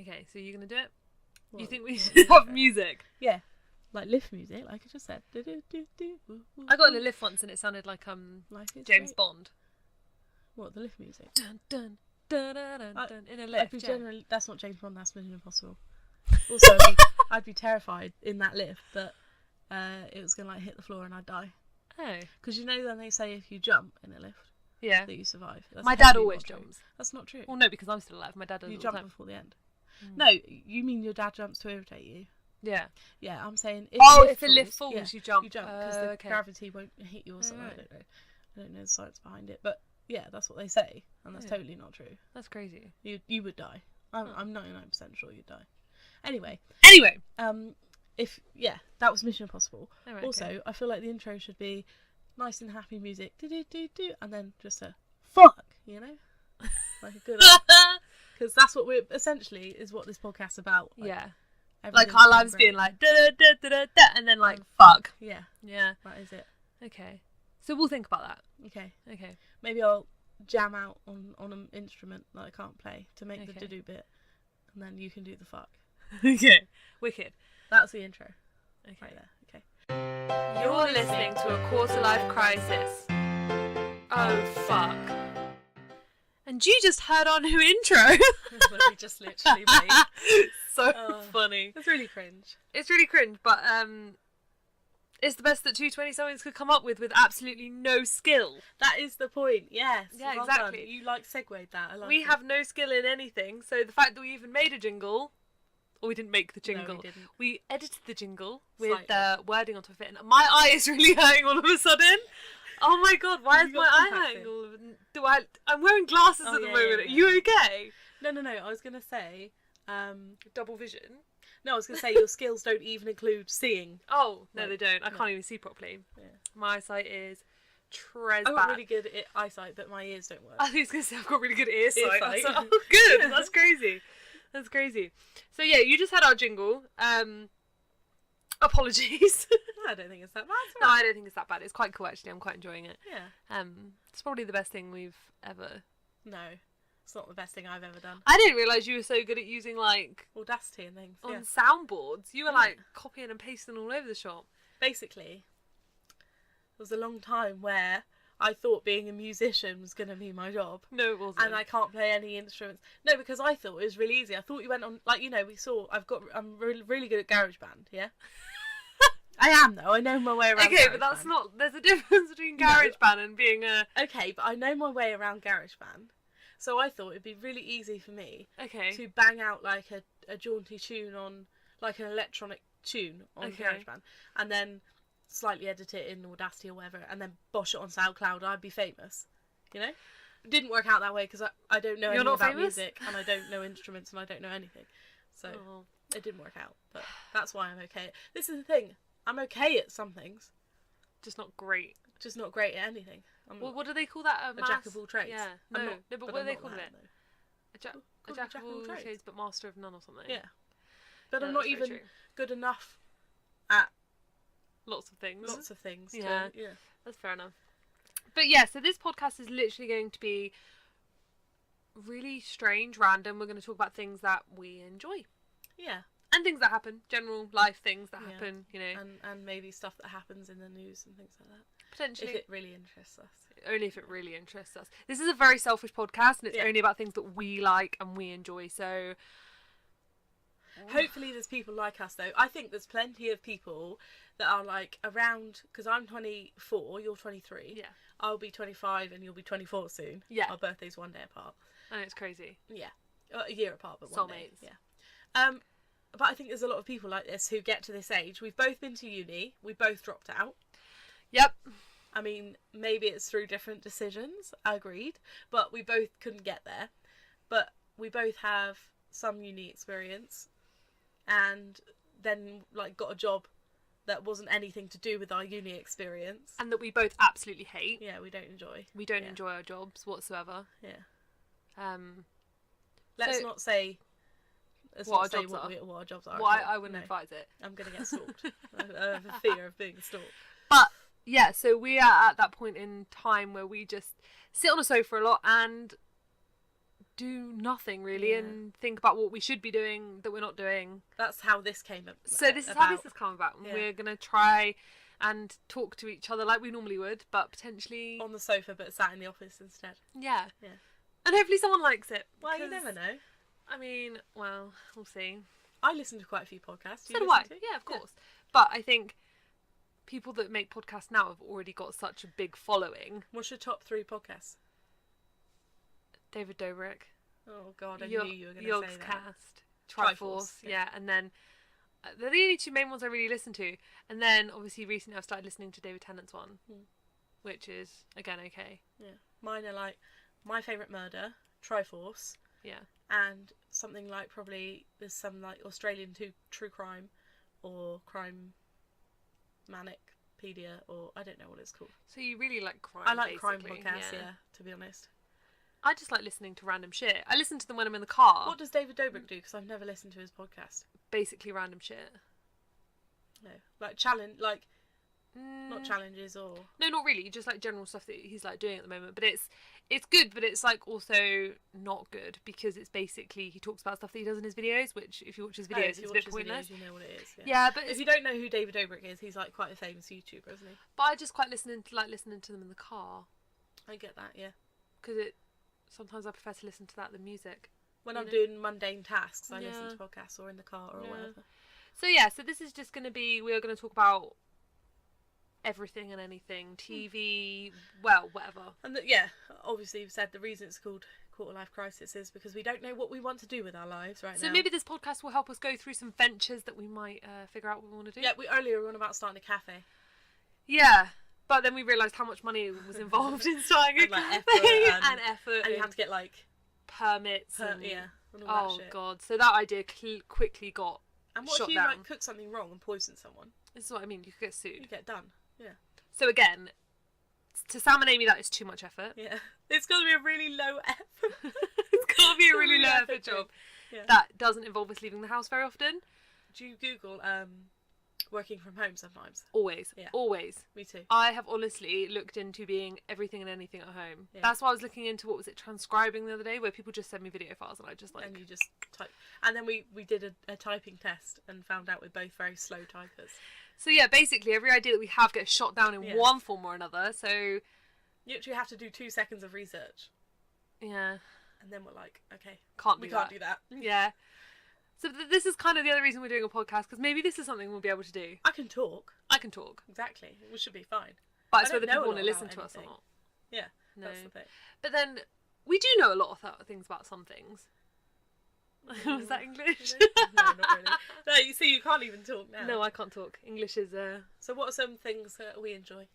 Okay, so you're going to do it? What? You think we should have music? Yeah. Like lift music, like I just said. I got in a lift once and it sounded like Life is James great. Bond. What, the lift music? Dun, dun, dun, dun, dun, dun, in a lift. I'd be yeah. that's not James Bond, that's Mission Impossible. Also, I'd be terrified in that lift that it was going to like hit the floor and I'd die. Oh. Because you know then they say if you jump in a lift Yeah. that you survive. That's My dad totally always not true. jumps. That's not true. Well, no, because I'm still alive. My dad does You all the jump time. before the end. Mm. No, you mean your dad jumps to irritate you? Yeah. Yeah, I'm saying if the lift falls, yeah, you jump. You jump because the gravity won't hit you or something. Right. I don't know the science behind it, but yeah, that's what they say, and that's totally not true. That's crazy. You would die. I'm 99% sure you'd die. Anyway, that was Mission Impossible. Oh, right, also, okay. I feel like the intro should be nice and happy music, do, and then just a fuck, you know, like a good. Because that's what we're essentially is what this podcast's about. Like, yeah. Like everything's our going lives great. being like da da da da da da, and then like fuck. Yeah, Yeah. that is it. Okay. So we'll think about that. Okay. Okay. Maybe I'll jam out on an instrument that I can't play to make the do bit, and then you can do the fuck. Okay. Wicked. That's the intro. Okay. Right there. Okay. You're listening to A Quarter Life Crisis. Oh fuck. And you just heard our new intro. That we just literally made. So funny. It's really cringe. It's really cringe, but it's the best that 220-somethings could come up with absolutely no skill. That is the point, yes. Yeah, well exactly. Done. You segued that. I like We it. have no skill in anything, so the fact that we even made a jingle, or we didn't make the jingle, No, we didn't. we edited the jingle with Slightly. wording on top of it, and my eye is really hurting all of a sudden. Oh my god, why is You my got eye contacts hurting in? all of a I'm wearing glasses Oh, at the yeah, moment. yeah, Are you okay? No. I was going to say... Double vision? No, I was going to say your skills don't even include seeing. Oh, no, Like, they don't. I no. can't even see properly. Yeah. My eyesight is tres I've got bad. really good eyesight, but my ears don't work. I think I was going to say I've got really good ear sight. I was Earsight. like, oh, good. That's crazy. That's crazy. So yeah, you just had our jingle. Apologies. I don't think it's that bad. It's No, alright. I don't think it's that bad. It's quite cool actually. I'm quite enjoying it. Yeah. It's probably the best thing we've ever. No, it's not the best thing I've ever done. I didn't realise you were so good at using like Audacity and things. on Yeah. soundboards. You were Yeah. like copying and pasting all over the shop. Basically, there was a long time where I thought being a musician was going to be my job. No, it wasn't. And I can't play any instruments. No, because I thought it was really easy. I thought you went on, like, you know, I'm really good at GarageBand, yeah? I am, though. I know my way around Okay, but that's GarageBand. not. There's a difference between No. GarageBand and being a. Okay, but I know my way around GarageBand. So I thought it'd be really easy for me Okay. to bang out, like, a jaunty tune on, like, an electronic tune on Okay. GarageBand. And then slightly edit it in Audacity or whatever, and then bosh it on SoundCloud. I'd be famous, you know? It didn't work out that way because I don't know You're anything not about famous? music, and I don't know instruments, and I don't know anything. So Oh. it didn't work out, but that's why I'm okay. This is the thing. I'm okay at some things, Just not great. just not great at anything. I'm What do they call that? a jack of all trades. Yeah. I'm No, not- no, but what I'm do they not call that, it? no. A jack Called of all trades, but master of none or something. Yeah. But Yeah, I'm not that's very even true. good enough at Lots of things. lots of things. Yeah. Yeah. That's fair enough. But yeah, so this podcast is literally going to be really strange, random. We're going to talk about things that we enjoy. Yeah. And things that happen. General life things that Yeah. happen, you know. And maybe stuff that happens in the news and things like that. Potentially. If it really interests us. Only if it really interests us. This is a very selfish podcast, and it's Yeah. only about things that we like and we enjoy. So Hopefully there's people like us though. I think there's plenty of people that are like around, because I'm 24, you're 23. yeah, I'll be 25 and you'll be 24 soon. Yeah. Our birthday's one day apart. and it's crazy. Yeah. A year apart, but one day. Soulmates. Yeah. But I think there's a lot of people like this who get to this age. We've both been to uni. We both dropped out. Yep. I mean, maybe it's through different decisions. Agreed. But we both couldn't get there. But we both have some uni experience. And then, like, got a job that wasn't anything to do with our uni experience. And that we both absolutely hate. Yeah, we don't enjoy. We don't Yeah. enjoy our jobs whatsoever. Yeah. Let's So- not say... Let's What not our say jobs what, are. what our jobs are. Well, I wouldn't No. advise it. I'm going to get stalked. I have a fear of being stalked. But yeah, so we are at that point in time where we just sit on a sofa a lot and do nothing really Yeah. and think about what we should be doing that we're not doing. That's how this came about. So this is how this has come about. Yeah. We're going to try and talk to each other like we normally would, but potentially On the sofa, but sat in the office instead. Yeah. Yeah. And hopefully someone likes it. Well, you because, never know. I mean, well, we'll see. I listen to quite a few podcasts. So do I. Yeah, of course. But I think people that make podcasts now have already got such a big following. What's your top 3 podcasts? David Dobrik. Oh God, I knew you were going to say that. Cast, Triforce, yeah, and then they're the only 2 main ones I really listen to. And then obviously recently I've started listening to David Tennant's one, which is again okay. Yeah, mine are like My Favourite Murder, Triforce, Yeah, and something like probably there's some like Australian true crime or crime manicpedia, or I don't know what it's called. so you really like crime? I like crime basically, podcasts, yeah, to be honest. I just like listening to random shit. I listen to them when I'm in the car. What does David Dobrik do? Because I've never listened to his podcast. Basically random shit. No, like challenge, like not challenges or No, not really. Just like general stuff that he's like doing at the moment. But it's good, but it's like also not good because it's basically he talks about stuff that he does in his videos, which if you watch his videos, it's a bit pointless. Videos, you know what it is. Yeah, but if you don't know who David Dobrik is, he's like quite a famous YouTuber, isn't he? But I just quite listening to them in the car I get that, yeah. because sometimes I prefer to listen to that than music. When I'm doing mundane tasks, I Yeah. listen to podcasts or in the car or Yeah. whatever. So this is just going to be, we're going to talk about everything and anything, TV, well, whatever. And obviously you've said the reason it's called Quarter Life Crisis is because we don't know what we want to do with our lives right now. So maybe this podcast will help us go through some ventures that we might figure out what we want to do. Yeah, we earlier were on about starting a cafe. Yeah, but then we realised how much money was involved in starting a And, like, cafe effort and effort. And you have to get like permits. And all that shit. God. So that idea quickly got And what shot if you down. like cook something wrong and poison someone? This is what I mean, you could get sued. You get done. Yeah. So again, to Sam and Amy that is too much effort. Yeah. It's got to be a really low effort. It's got to be a really low effort job. Yeah. That doesn't involve us leaving the house very often. Do you Google working from home sometimes? Always. Yeah. Always. Me too. I have honestly looked into being everything and anything at home. Yeah. That's why I was looking into, what was it, transcribing the other day, where people just send me video files and I just like... And you just type. And then we did a typing test and found out we're both very slow typers. So yeah, basically every idea that we have gets shot down in one form or another. So You actually have to do 2 seconds of research. yeah, And then we're like, okay, can't we can't do that. Yeah. So this is kind of the other reason we're doing a podcast, because maybe this is something we'll be able to do. I can talk. I can talk. Exactly. We should be fine. But it's I whether don't know people a want to lot listen to about us or anything. not. Yeah, No. that's the thing. But then we do know a lot of things about some things. Was that English? No, not really. No, you see, you can't even talk now. No, I can't talk. English is So what are some things that we enjoy?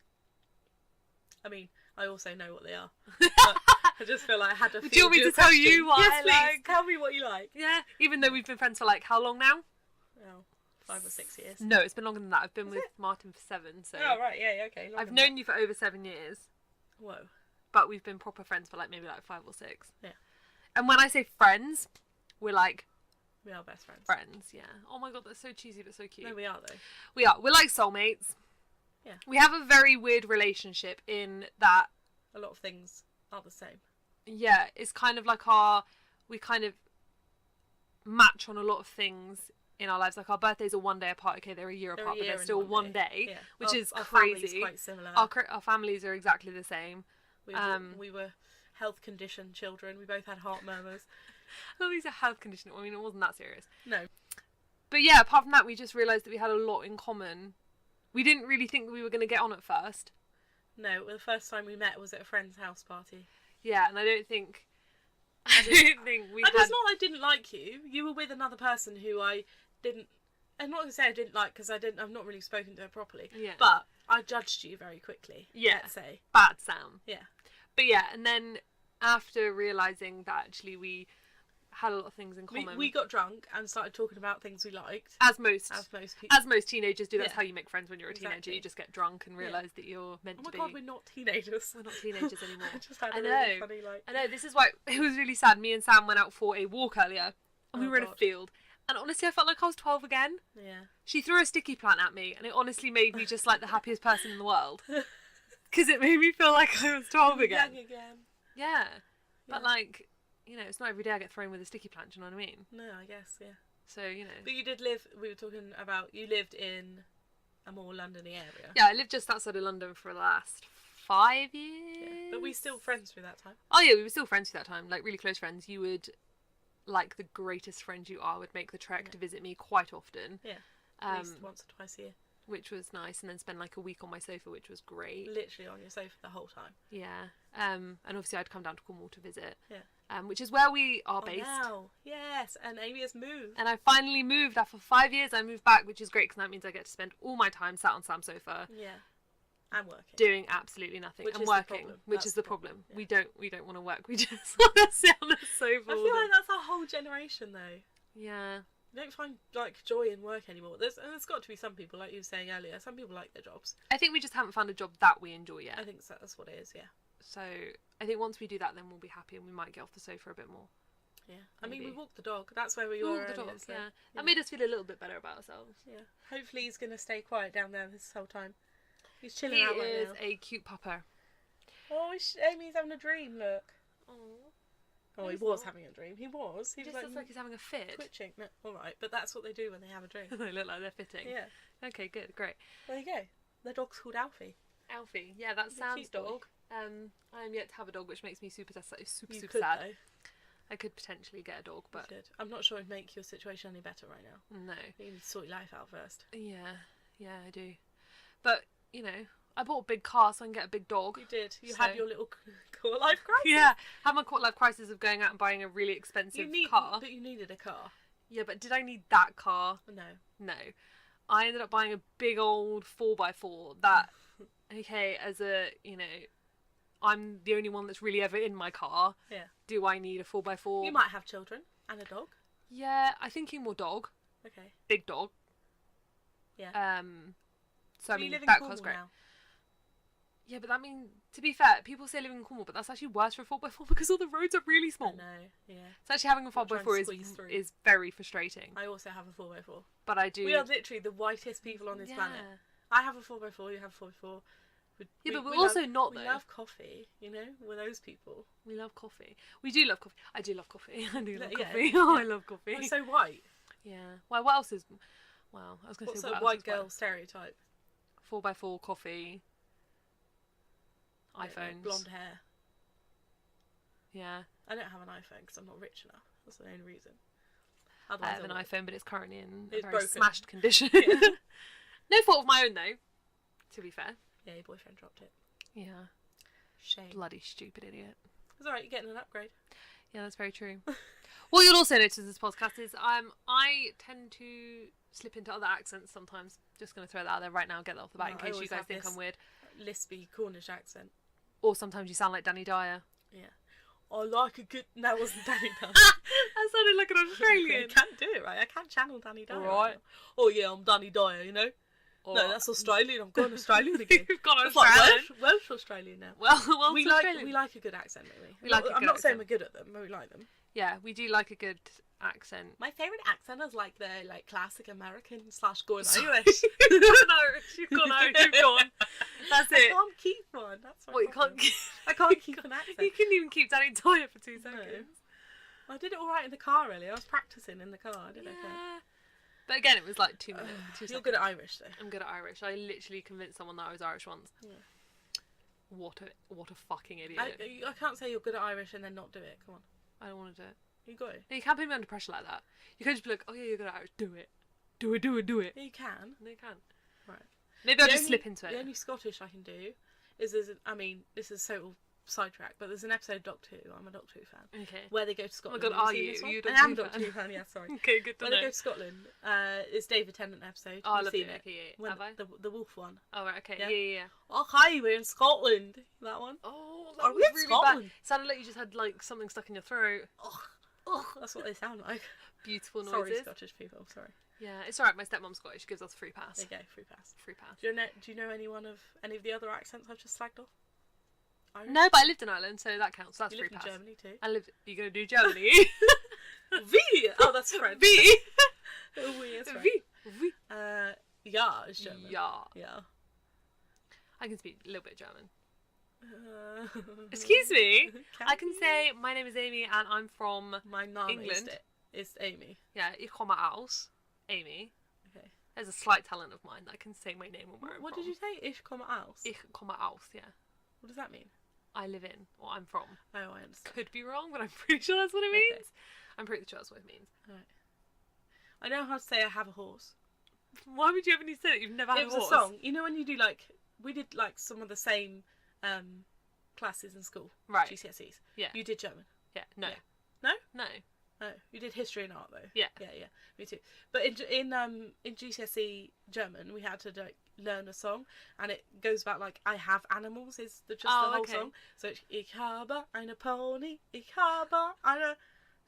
I mean, I also know what they are. But I just feel like I had to. Do you want me to tell you what Yes, I please. like? Tell me what you like. Yeah, even though we've been friends for like how long now? Oh, 5 or 6 years. No, it's been longer than that. I've been with Martin for 7, so Oh right, yeah, okay. I've known you for over 7 years, Whoa. but we've been proper friends for maybe 5 or 6. Yeah. And when I say friends, we're like We are best friends. friends. Yeah. Oh my god, that's so cheesy but so cute. No, we are though. We are. We're like soulmates. Yeah. We have a very weird relationship in that. A lot of things are the same. Yeah, it's kind of like we kind of match on a lot of things in our lives. Like our birthdays are one day apart. Okay, they're a year apart, but they're still one day, yeah. which is our crazy. family's quite similar. Our families are exactly the same. We were health conditioned children. We both had heart murmurs. Oh, these are health conditioning. I mean, it wasn't that serious. No. But yeah, apart from that, we just realised that we had a lot in common. We didn't really think that we were going to get on at first. No, the first time we met was at a friend's house party. Yeah, and I don't think we And had... it's not I didn't like you. You were with another person who I didn't... I'm not going to say I didn't like because I've not really spoken to her properly. Yeah. But I judged you very quickly. Yeah. Let's say. Bad sound. Yeah. But yeah, and then after realising that actually we had a lot of things in common. We got drunk and started talking about things we liked. As most teenagers do. That's Yeah. how you make friends when you're a teenager. Exactly. You just get drunk and realise that you're meant Oh to my be. god, we're not teenagers. We're not teenagers anymore. I just had I a know. really funny like... I know, this is why it was really sad. Me and Sam went out for a walk earlier and we Oh, were in a God. field. And honestly, I felt like I was 12 again. Yeah. She threw a sticky plant at me and it honestly made me just like the happiest person in the world. Because it made me feel like I was 12 again. Young again. Yeah. But Yeah. like, you know, it's not every day I get thrown with a sticky plant. Do you know what I mean? No, I guess, yeah. So, you know. But you did live. We were talking about you lived in a more Londony area. Yeah, I lived just outside of London for the last 5 years. Yeah. But we still friends through that time. Oh yeah, we were still friends through that time. Like really close friends. You would, like the greatest friend you are, would make the trek to visit me quite often. Yeah. At least once or twice a year. Which was nice, and then spend like a week on my sofa, which was great. Literally on your sofa the whole time. Yeah. And obviously I'd come down to Cornwall to visit. Yeah. Which is where we are based. Now. Yes, and Amy has moved. And I finally moved. After 5 years, I moved back, which is great because that means I get to spend all my time sat on Sam's sofa. Yeah. And working. Doing absolutely nothing. Which and is working. Which That's is the problem. Yeah. We don't want to work. We just want to sit on the sofa. I feel like that's our whole generation, though. Yeah. You don't find like joy in work anymore. There's got to be some people, like you were saying earlier. Some people like their jobs. I think we just haven't found a job that we enjoy yet. I think so, that's what it is. Yeah. So I think once we do that, then we'll be happy and we might get off the sofa a bit more. Yeah. Maybe. I mean, we walked the dog. That's where we We were. walked the earlier, dog. so, Yeah. That made us feel a little bit better about ourselves. Yeah. Hopefully he's gonna stay quiet down there this whole time. He's chilling He out right is now. a cute pupper. Oh, Amy's having a dream. Look. Oh, he he's was not. having a dream. He was. He He just was looks like he's having a fit. twitching. No, all right, but that's what they do when they have a dream. They look like they're fitting. Yeah. Okay, good, great. There you go. The dog's called Alfie. Alfie, yeah, that's He's a Sam's cute boy. dog. I am yet to have a dog, which makes me super You super could, sad. though. I could potentially get a dog, but You could. I'm not sure it'd make your situation any better right now. no. You need to sort your life out first. Yeah, I do. But you know, I bought a big car so I can get a big dog. You did. You So- had your little core life crisis. Yeah, had my quarter life crisis of going out and buying a really expensive car. But you needed a car. Yeah, but did I need that car? No. No. I ended up buying a big old 4x4 that, okay, as a, you know, I'm the only one that's really ever in my car. Yeah. Do I need a 4x4? You might have children and a dog. Yeah, I'm thinking more dog. Okay. Big dog. Yeah. So I But you mean, live in that Cornwall car's great. now. Yeah, but that means, to be fair, people say living in Cornwall, but that's actually worse for a 4x4 because all the roads are really small. No. Yeah. So actually having a Not trying to 4x4 squeeze through. is very frustrating. I also have a 4x4. But I do. We are literally the whitest people on this planet. I have a 4x4. You have a 4x4. But we're also not, We though. love coffee. You know, we're those people. We love coffee. We do love coffee. I do love coffee. I do love Yeah, coffee. yeah. Oh, I love coffee. We're so white. Yeah. Well, what else is? Well, I was going to What's say a what else white is girl stereotype? 4x4 coffee. I don't know, iPhones. blonde hair. Yeah. I don't have an iPhone because I'm not rich enough. That's the only reason. I Otherwise, have an would. iPhone, but it's currently in a It's very broken. smashed condition. Yeah. No fault of my own, though. To be fair. Yeah, your boyfriend dropped it. Yeah. Shame. Bloody stupid idiot. It's alright, you're getting an upgrade. Yeah, that's very true. What you'll also notice in this podcast is I tend to slip into other accents sometimes. Just going to throw that out there right now, get that off the bat No, in I case you always guys have think this- I'm weird. Lispy Cornish accent. Or sometimes you sound like Danny Dyer. Yeah. I like a good... No, it wasn't Danny Dyer. That sounded like an Australian. I can't do it, right? I can't channel Danny Dyer. Alright. Oh, yeah, I'm Danny Dyer, you know? No, that's Australian. I'm going Australian again. You've gone It's like Australian. Welsh Australian now. Well, we Australian. like a good accent, don't we? We like a I'm good not saying accent. we're good at them, but we like them. Yeah, we do like a good accent. My favourite accent is like the classic American / going Sorry. Irish. You've gone Irish. You've gone Irish. You've gone. That's I it. can't keep one. That's my What, you problem. can't keep... I can't keep an accent. You couldn't even keep Danny Dyer for 2 No. seconds. I did it all right in the car earlier. I was practicing in the car. I did okay. But again, it was like 2 minutes. 2 You're seconds. good at Irish though. I'm good at Irish. I literally convinced someone that I was Irish once. Yeah. What a fucking idiot. I can't say you're good at Irish and then not do it. Come on. I don't want to do it. You got it. No, you can't put me under pressure like that. You can't just be like, oh yeah, you're good at Irish. Do it. Do it, do it, do it. Yeah, you can. No, you can't. Right. Maybe I'll The just only- slip into The it. only Scottish I can do is this is total sidetrack, but there's an episode of Doctor Who. I'm a Doctor Who fan. Okay. Where they go to Oh my Scotland. god, Have are seen you? this Are one? you a I Doctor am Who a Doctor fan? Who fan. Yeah, sorry. Okay, good to When know. they go to Scotland, it's David Tennant episode. Oh, I You've love seen it. it. Okay, yeah. When Have I? the wolf one. Oh, right, okay. Yeah. Yeah. Oh, hi, we're in Scotland. That one. Oh, Are that we was in really Scotland? bad. Sounded like you just had like something stuck in your throat. Oh, that's what they sound like. Beautiful noises. Sorry, Scottish people. Sorry. Yeah, it's alright. My stepmom's Scottish. She gives us a free pass. There you go. Free pass. Free pass. Do you know any of the other accents I've just slagged off? Irish? No, but I lived in Ireland, so that counts. That's You free lived in pass. Germany too. I lived. You're gonna do Germany? V. Oh, that's French. V. Oh, oui, that's right. V. V. Yeah, it's German. Yeah. Yeah. I can speak a little bit German. Excuse me. I can say my name is Amy and I'm from My name England. is Amy. Yeah, ich komme aus. Amy. Okay. There's a slight talent of mine that I can say my name and where I'm What from. did you say? Ich komme aus? Ich komme aus, yeah. What does that mean? I live in, or I'm from. Oh, I understand. Could be wrong, but I'm pretty sure that's what it means. Okay. I'm pretty sure that's what it means. Alright. I know how to say I have a horse. Why would you ever need to say that? You've never had It a was horse. a song. You know when you do like, we did like some of the same classes in school. Right. GCSEs. Yeah. You did German. Yeah. No. Yeah. No? No. Oh, you did history and art though. Yeah. Yeah, me too. But in GCSE German, we had to like learn a song, and it goes about like I have animals is the whole song. So it's Ich habe eine Pony, ich habe eine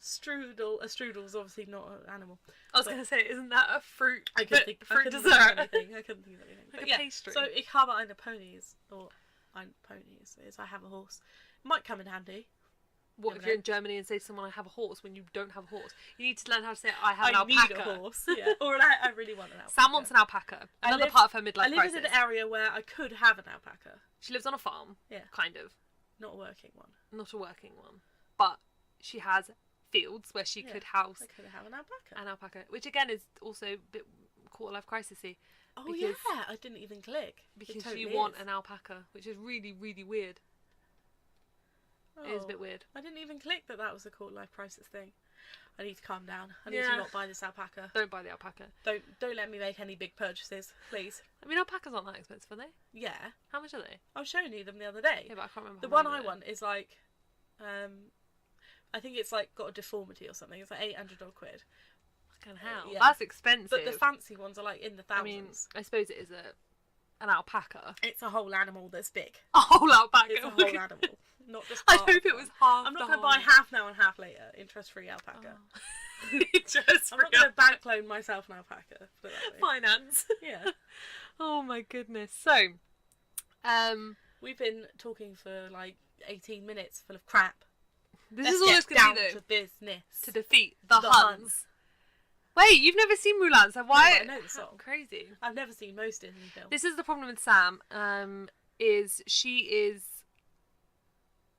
Strudel. A strudel's obviously not an animal. I was gonna say, isn't that a fruit? I couldn't think fruit of dessert. anything. I couldn't think of anything. Like But a yeah, pastry. so Ich habe eine Pony is I have a horse. Might come in handy. What Never if you're know. in Germany and say to someone I have a horse when you don't have a horse? You need to learn how to say I have an I alpaca. need a horse. Yeah. Or I really want an alpaca. Sam wants an alpaca. Another part of her midlife I live crisis. in an area where I could have an alpaca. She lives on a farm. Yeah. Kind of. Not a working one. Not a working one. But she has fields where she could house I could have an alpaca. an alpaca. Which again is also a bit quarter-life crisis-y. Oh because- yeah, I didn't even click. Because It totally you want is. an alpaca. Which is really, really weird. It is a bit weird. I didn't even click that was a quarter life crisis thing. I need to calm down. I need Yeah. to not buy this alpaca. Don't buy the alpaca. Don't let me make any big purchases, please. I mean, alpacas aren't that expensive, are they? Yeah, How much are they? I was showing you them the other day. Yeah, but I can't remember. The how one many I they are. want is like, I think it's like got a deformity or something. It's like £800. Fucking hell. Yeah. That's expensive. But the fancy ones are like in the I mean, thousands. I suppose it is an alpaca. It's a whole animal that's big. A whole alpaca. It's a whole animal, not just. I part hope of it one. was half. I'm not going going to buy half now and half later. Interest-free alpaca. Just I'm not going to bank loan myself an alpaca. Put it that way. finance. Yeah. Oh my goodness. So, We've been talking for like 18 minutes full of crap. this Let's is all get it's going down to be though. to business. To defeat the The Huns. Huns. Wait, you've never seen Mulan, so why? but I know the song. Crazy. I've never seen most Disney films. This is the problem with Sam. Is she is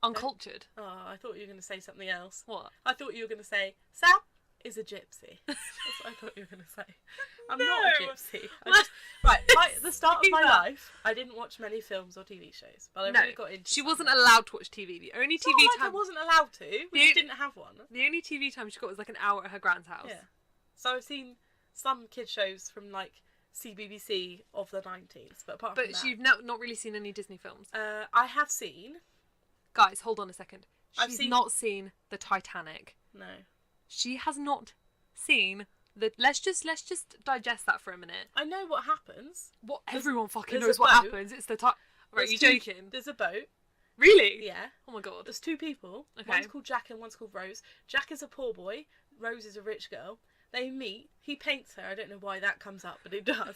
uncultured. Oh, I thought you were going to say something else. What? I thought you were going to say, Sam is a gypsy. That's what I thought you were going to say. I'm not a No. gypsy. The start of my Say that. life, I didn't watch many films or TV shows, but I No, really got into she some wasn't of them. allowed to watch TV. The only It's TV not like time. I wasn't allowed to. We The- just didn't have one. The only TV time she got was like an hour at her grand's house. Yeah. So I've seen some kid shows from like CBBC of the 90s, but apart from But that, you've not really seen any Disney films. I have seen. Guys, hold on a second. I've She's seen- not seen the Titanic. No. She has not seen the. Let's just digest that for a minute. I know what happens. What everyone fucking there's knows a what boat. happens. It's the Right, There's you two- joking? There's a boat. Really? Yeah. Oh my god. There's two people. Okay. One's called Jack and one's called Rose. Jack is a poor boy. Rose is a rich girl. They meet. He paints her. I don't know why that comes up, but it does.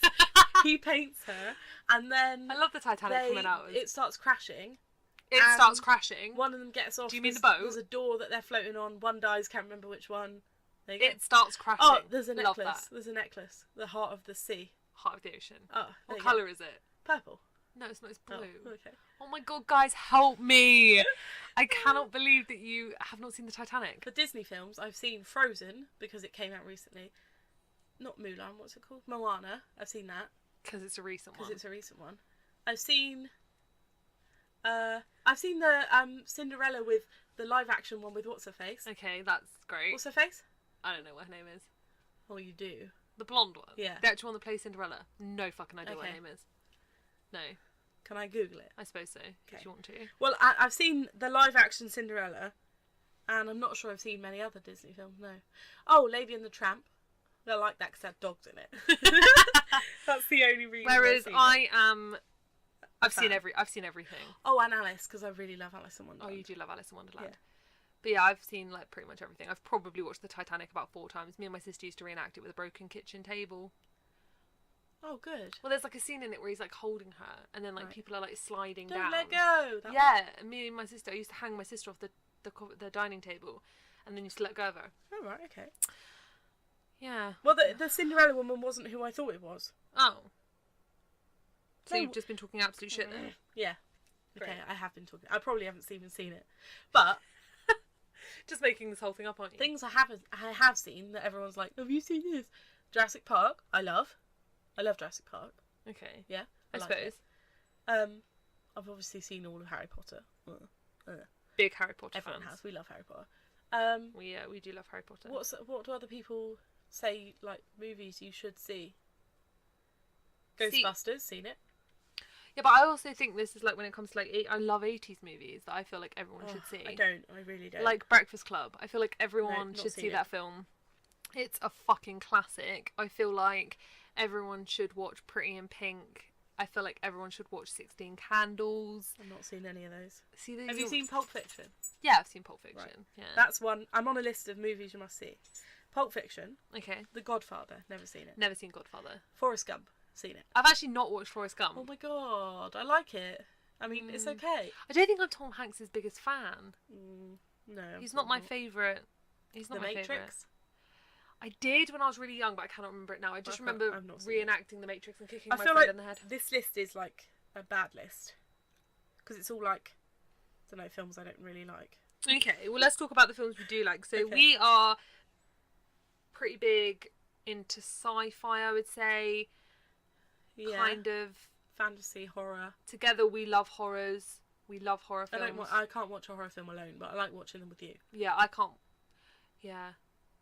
He paints her, and then I love the Titanic from an hours. it starts crashing. It and starts crashing. One of them gets off. Do you mean there's- the boat? There's a door that they're floating on. One dies. Can't remember which one. There you go. It starts crashing. Oh, there's a Love necklace. that. There's a necklace. The heart of the sea. Heart of the ocean. Oh, there What you colour is it? go. Purple. No, it's not. It's Oh, blue. okay. Oh my god, guys, help me! I cannot believe that you have not seen the Titanic. For Disney films, I've seen Frozen because it came out recently. Not Mulan. What's it called? Moana. I've seen that Because it's a recent because one. it's a recent one. I've seen the Cinderella with the live action one with what's her face. Okay, that's great. What's her face? I don't know what her name is. Oh, you do. The blonde one? Yeah. The actual one that plays Cinderella? No fucking idea what her Okay. name is. No, Can I Google it? I suppose so, Okay. if you want to. Well, I've seen the live action Cinderella, and I'm not sure I've seen many other Disney films. No. Oh, Lady and the Tramp. I like that because it had dogs in it. That's the only reason. Whereas I've fan. seen everything. Oh, and Alice, because I really love Alice in Wonderland. Oh, you do love Alice in Wonderland. Yeah. But yeah, I've seen like pretty much everything. I've probably watched the Titanic about 4 times. Me and my sister used to reenact it with a broken kitchen table. Oh, good. Well, there's like a scene in it where he's like holding her, and then like Right. people are like sliding Don't down. let go. That Yeah, and me and my sister, I used to hang my sister off the dining table, and then used to let go of her. Oh, right, okay. Yeah. Well, the Cinderella woman wasn't who I thought it was. Oh. So No. you've just been talking absolute shit then? Yeah. Okay, I have been talking. I probably haven't even seen it, but just making this whole thing up, aren't you? things I have seen that everyone's like, have you seen this? Jurassic Park. I love Jurassic Park. Okay. Yeah, I like suppose. It. I've obviously seen all of Harry Potter. Big Harry Potter Everyone fans. has. We love Harry Potter. We do love Harry Potter. What do other people say? Like movies you should see. Ghostbusters, seen it. Yeah, but I also think this is like when it comes to like I love 80s movies that I feel like everyone should see. I really don't. Like Breakfast Club. I feel like everyone should see that film. It's a fucking classic. I feel like everyone should watch Pretty in Pink. I feel like everyone should watch 16 Candles. I've not seen any of those. See, have you seen Pulp Fiction? Yeah, I've seen Pulp Fiction. Right. Yeah. That's one. I'm on a list of movies you must see. Pulp Fiction. Okay. The Godfather. Never seen it. Never seen Godfather. Forrest Gump. Seen it. I've actually not watched Forrest Gump. Oh my god, I like it. I mean, it's okay. I don't think I'm Tom Hanks' biggest fan. No. He's not my favourite. He's not my favourite. The Matrix? I did when I was really young, but I cannot remember it now. I just remember reenacting The Matrix and kicking my friend in the head. This list is like a bad list. Because it's all like, I don't know, films I don't really like. Okay, well let's talk about the films we do like. So we are pretty big into sci-fi, I would say. Yeah. Kind of fantasy, horror. Together we love horrors. We love horror films. I can't watch a horror film alone, but I like watching them with you. Yeah, I can't. Yeah.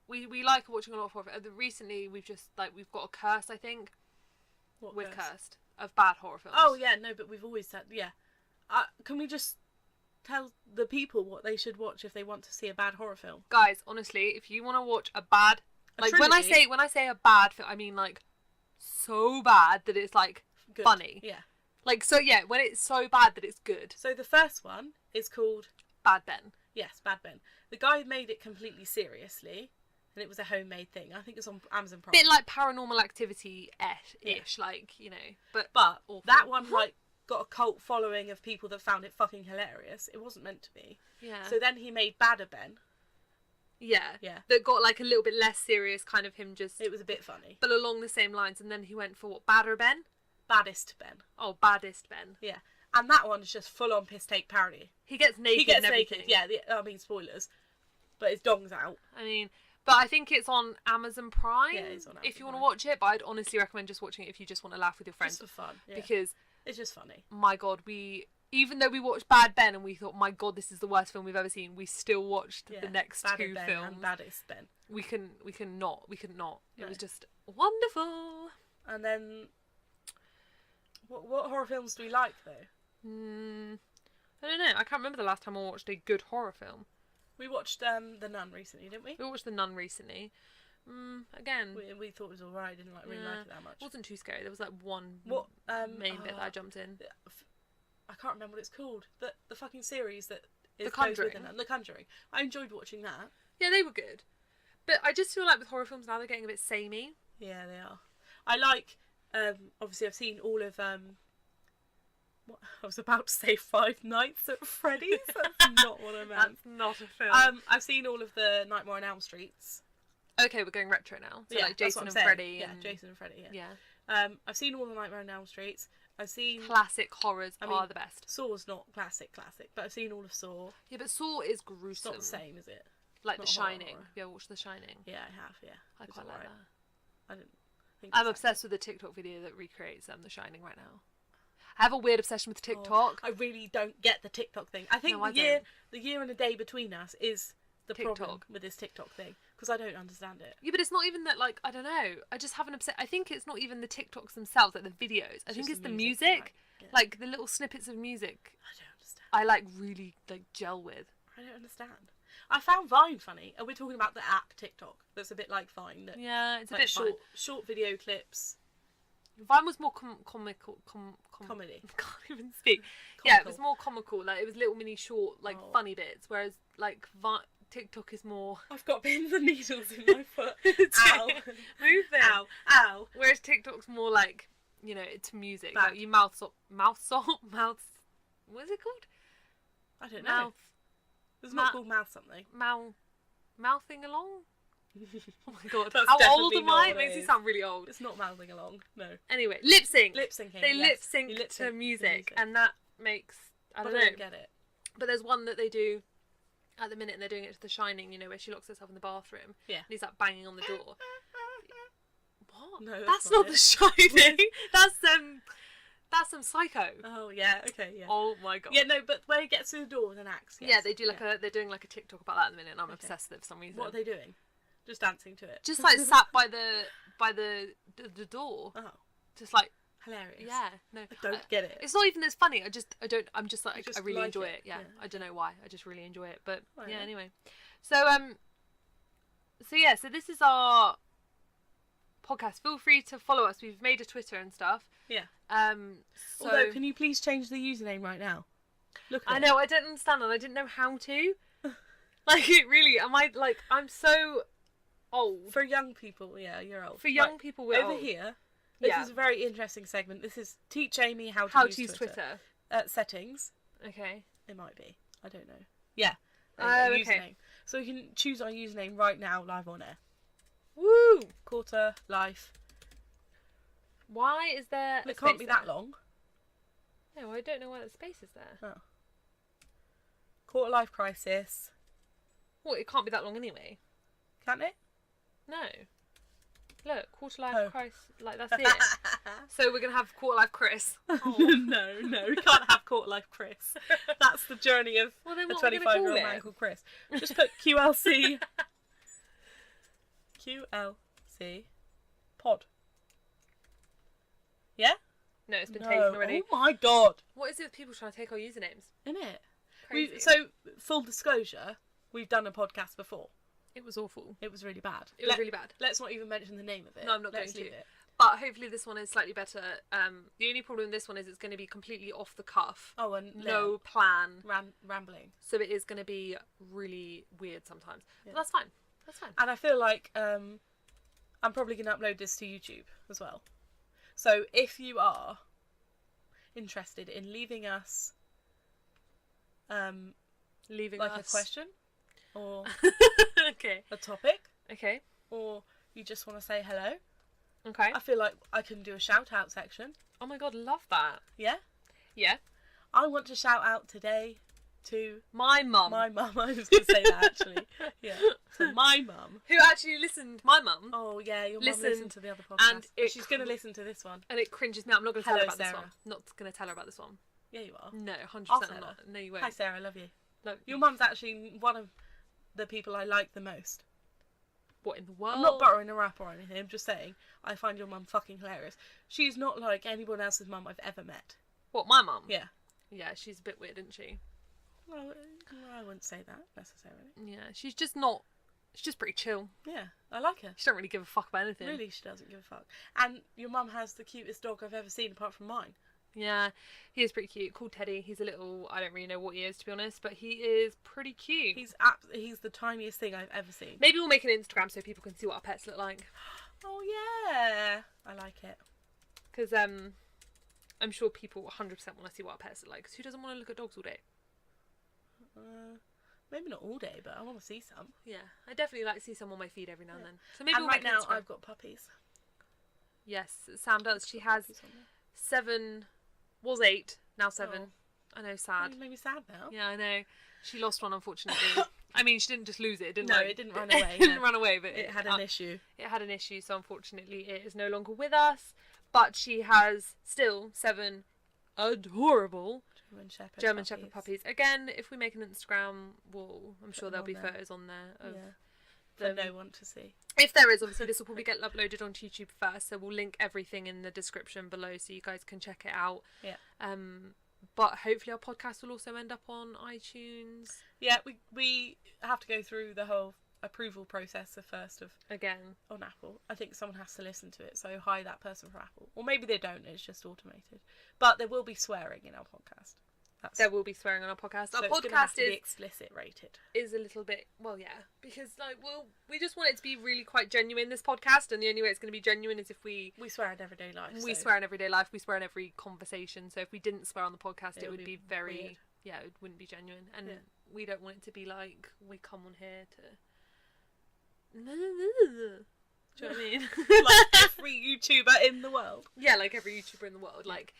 We like watching a lot of horror films. Recently we've got a curse, I think. What We're curse? Cursed of bad horror films. Oh yeah, no, but we've always said can we just tell the people what they should watch if they want to see a bad horror film? Guys, honestly, if you want to watch a bad when I say a bad film, I mean like so bad that it's like good. Funny. Yeah. Like so yeah, when it's so bad that it's good. So the first one is called Bad Ben. Yes, Bad Ben. The guy made it completely seriously, and it was a homemade thing. I think it's on Amazon Prime. Bit like Paranormal Activity-ish, like, you know. But awful. That one like got a cult following of people that found it fucking hilarious. It wasn't meant to be. Yeah. So then he made Badder Ben. Yeah. Yeah. That got like a little bit less serious, kind of him just... It was a bit funny. But along the same lines, and then he went for what? Badder Ben? Baddest Ben. Oh, Baddest Ben. Yeah. And that one is just full-on piss-take parody. He gets naked and everything. Yeah, I mean, spoilers. But his dong's out. I mean... But I think it's on Amazon Prime. Yeah, it's on Amazon if you want to watch it, but I'd honestly recommend just watching it if you just want to laugh with your friends. Just for fun. Yeah. Because... It's just funny. My God, even though we watched Bad Ben and we thought, my God, this is the worst film we've ever seen, we still watched the next two Ben films. And Baddest Ben. We couldn't not. No. It was just wonderful. And then, what horror films do we like though? I don't know. I can't remember the last time I watched a good horror film. We watched The Nun recently, didn't we? We watched The Nun recently. Again, we thought it was alright. Didn't really like it that much. It wasn't too scary. There was like one main bit that I jumped in. I can't remember what it's called. The fucking series that is The Conjuring. The Conjuring. I enjoyed watching that. Yeah, they were good. But I just feel like with horror films now they're getting a bit samey. Yeah, they are. I like. Obviously, I've seen all of. What I was about to say Five Nights at Freddy's. That's not what I meant. That's not a film. I've seen all of the Nightmare on Elm Streets. Okay, we're going retro now. So like Jason and Freddy. Yeah, Jason and Freddy. Yeah. I've seen all the Nightmare on Elm Streets. I've seen classic horrors are the best. Saw's not classic, but I've seen all of Saw. Yeah, but Saw is gruesome. It's not the same, is it? Like The Shining. Have you ever watched The Shining? Yeah, I have. Yeah, I quite like that. I didn't. I'm obsessed with the TikTok video that recreates The Shining right now. I have a weird obsession with TikTok. I really don't get the TikTok thing. I think the year and a day between us is the problem with this TikTok thing. Because I don't understand it. Yeah, but it's not even that, like, I don't know. I just have an I think it's not even the TikToks themselves, like the videos. I think it's the music. Like, the little snippets of music. I don't understand. I, like, really, like, gel with. I don't understand. I found Vine funny. Are we talking about the app TikTok? That's a bit like Vine. That, yeah, it's a like bit short video clips. Vine was more comical. Comedy. I can't even speak. Comical. Yeah, it was more comical. Like, it was little mini short, like, funny bits. Whereas, like, TikTok is more... I've got pins and needles in my foot. Ow. Move them. Ow. Ow. Whereas TikTok's more like, you know, it's music. Like you mouth... What is it called? I don't know. It's not called mouth something. Mouthing along? Oh my God. That's How old am I? It makes you sound really old. It's not mouthing along, no. Anyway, lip sync. Lip syncing. They lip sync to music, and that makes... I don't get it. But there's one that they do at the minute, and they're doing it to The Shining, you know, where she locks herself in the bathroom. Yeah. And he's like banging on the door. What? No, that's not The Shining. That's some Psycho. Oh yeah, okay, yeah. Oh my god. Yeah, no, but where he gets to the door with an axe. Yes. Yeah, they do they're doing like a TikTok about that at the minute, and I'm obsessed with it for some reason. What are they doing? Just dancing to it. Just like sat by the door. Oh, just like hilarious. Yeah, no, I don't get it. It's not even as funny. I'm just like just I really like enjoy it. it. Yeah, I don't know why. I just really enjoy it. But right, yeah, anyway. So so this is our podcast. Feel free to follow us. We've made a Twitter and stuff. Yeah. So although, can you please change the username right now? Look at I know, I don't understand, and I didn't know how to. Like, it really, I'm so old. For young people, yeah, you're old. For young people, we're over old. here, this is a very interesting segment. This is Teach Amy how to use Twitter. Settings. Okay. It might be. I don't know. Yeah. Okay. Username. So you can choose our username right now, live on air. Woo! Quarter life. Why is there? It can't be that long. No, I don't know why the space is there. Oh. Quarter life crisis. Well, it can't be that long anyway. Can't it? No. Look, quarter life crisis. Like, that's it. So we're gonna have quarter life Chris. Oh. no, we can't have quarter life Chris. That's the journey of a 25-year-old man called Chris. Just put QLC. QLC pod. Yeah? No, it's been taken already. Oh my god. What is it with people trying to take our usernames? Isn't it? Crazy. So, full disclosure, we've done a podcast before. It was awful. It was really bad. It was really bad. Let's not even mention the name of it. No, I'm not Let's going leave to. it. But hopefully this one is slightly better. The only problem with this one is it's going to be completely off the cuff. Oh, and no plan. Rambling. So it is going to be really weird sometimes. Yeah. But that's fine. That's fine. And I feel like I'm probably going to upload this to YouTube as well. So if you are interested in leaving us a question or okay, a topic, okay, or you just want to say hello, okay, I feel like I can do a shout out section. Oh my god, love that. Yeah I want to shout out today to my mum. I was going to say that actually. Yeah, so my mum, who actually listened. My mum. Oh yeah, your mum listened to the other podcast, and she's going to listen to this one, and it cringes me out. I'm not going to tell her about Sarah. this one. Not going to tell her about this one. Yeah, you are. No, 100%. I'm not. No, you won't. Hi Sarah, I love you. No, your mum's actually one of the people I like the most. What in the world? I'm not buttering her up or anything. I'm just saying I find your mum fucking hilarious. She's not like anyone else's mum I've ever met. What, my mum? Yeah. Yeah, she's a bit weird, isn't she? Well, I wouldn't say that necessarily. Yeah, she's just not. She's just pretty chill. Yeah, I like her. She don't really give a fuck about anything. Really, she doesn't give a fuck. And your mum has the cutest dog I've ever seen, apart from mine. Yeah, he is pretty cute. Called Teddy. He's a little. I don't really know what he is, to be honest, but he is pretty cute. He's the tiniest thing I've ever seen. Maybe we'll make an Instagram so people can see what our pets look like. Oh yeah, I like it. Because I'm sure people 100% want to see what our pets look like. Because who doesn't want to look at dogs all day? Maybe not all day, but I want to see some. Yeah, I definitely like to see some on my feed every now and then. So maybe and we'll right make now Instagram. I've got puppies. Yes, Sam does. She has 7, was 8, now 7. Oh. I know, sad. You made me sad now. Yeah, I know. She lost one, unfortunately. I mean, she didn't just lose it. It didn't run away. It didn't run away, but it had an issue. It had an issue, so unfortunately it is no longer with us. But she has still 7 adorable German Shepherd puppies. Again, if we make an Instagram, I'm sure there'll be photos on there of for no one to see. If there is, obviously this will probably get uploaded onto YouTube first, so we'll link everything in the description below so you guys can check it out. Yeah. But hopefully our podcast will also end up on iTunes. Yeah, we have to go through the whole approval process first on Apple. I think someone has to listen to it, so hi that person from Apple. Or maybe they don't, it's just automated. But there will be swearing in our podcast. There will be swearing on our podcast. So our it's podcast have to be explicit rated. Is a little bit, because we just want it to be really quite genuine, this podcast, and the only way it's going to be genuine is if we swear in everyday life. We swear in everyday life, we swear in every conversation, so if we didn't swear on the podcast it would be very weird. It wouldn't be genuine, and we don't want it to be like we come on here to do you know what I mean? Like every YouTuber in the world. Yeah, like every YouTuber in the world. Like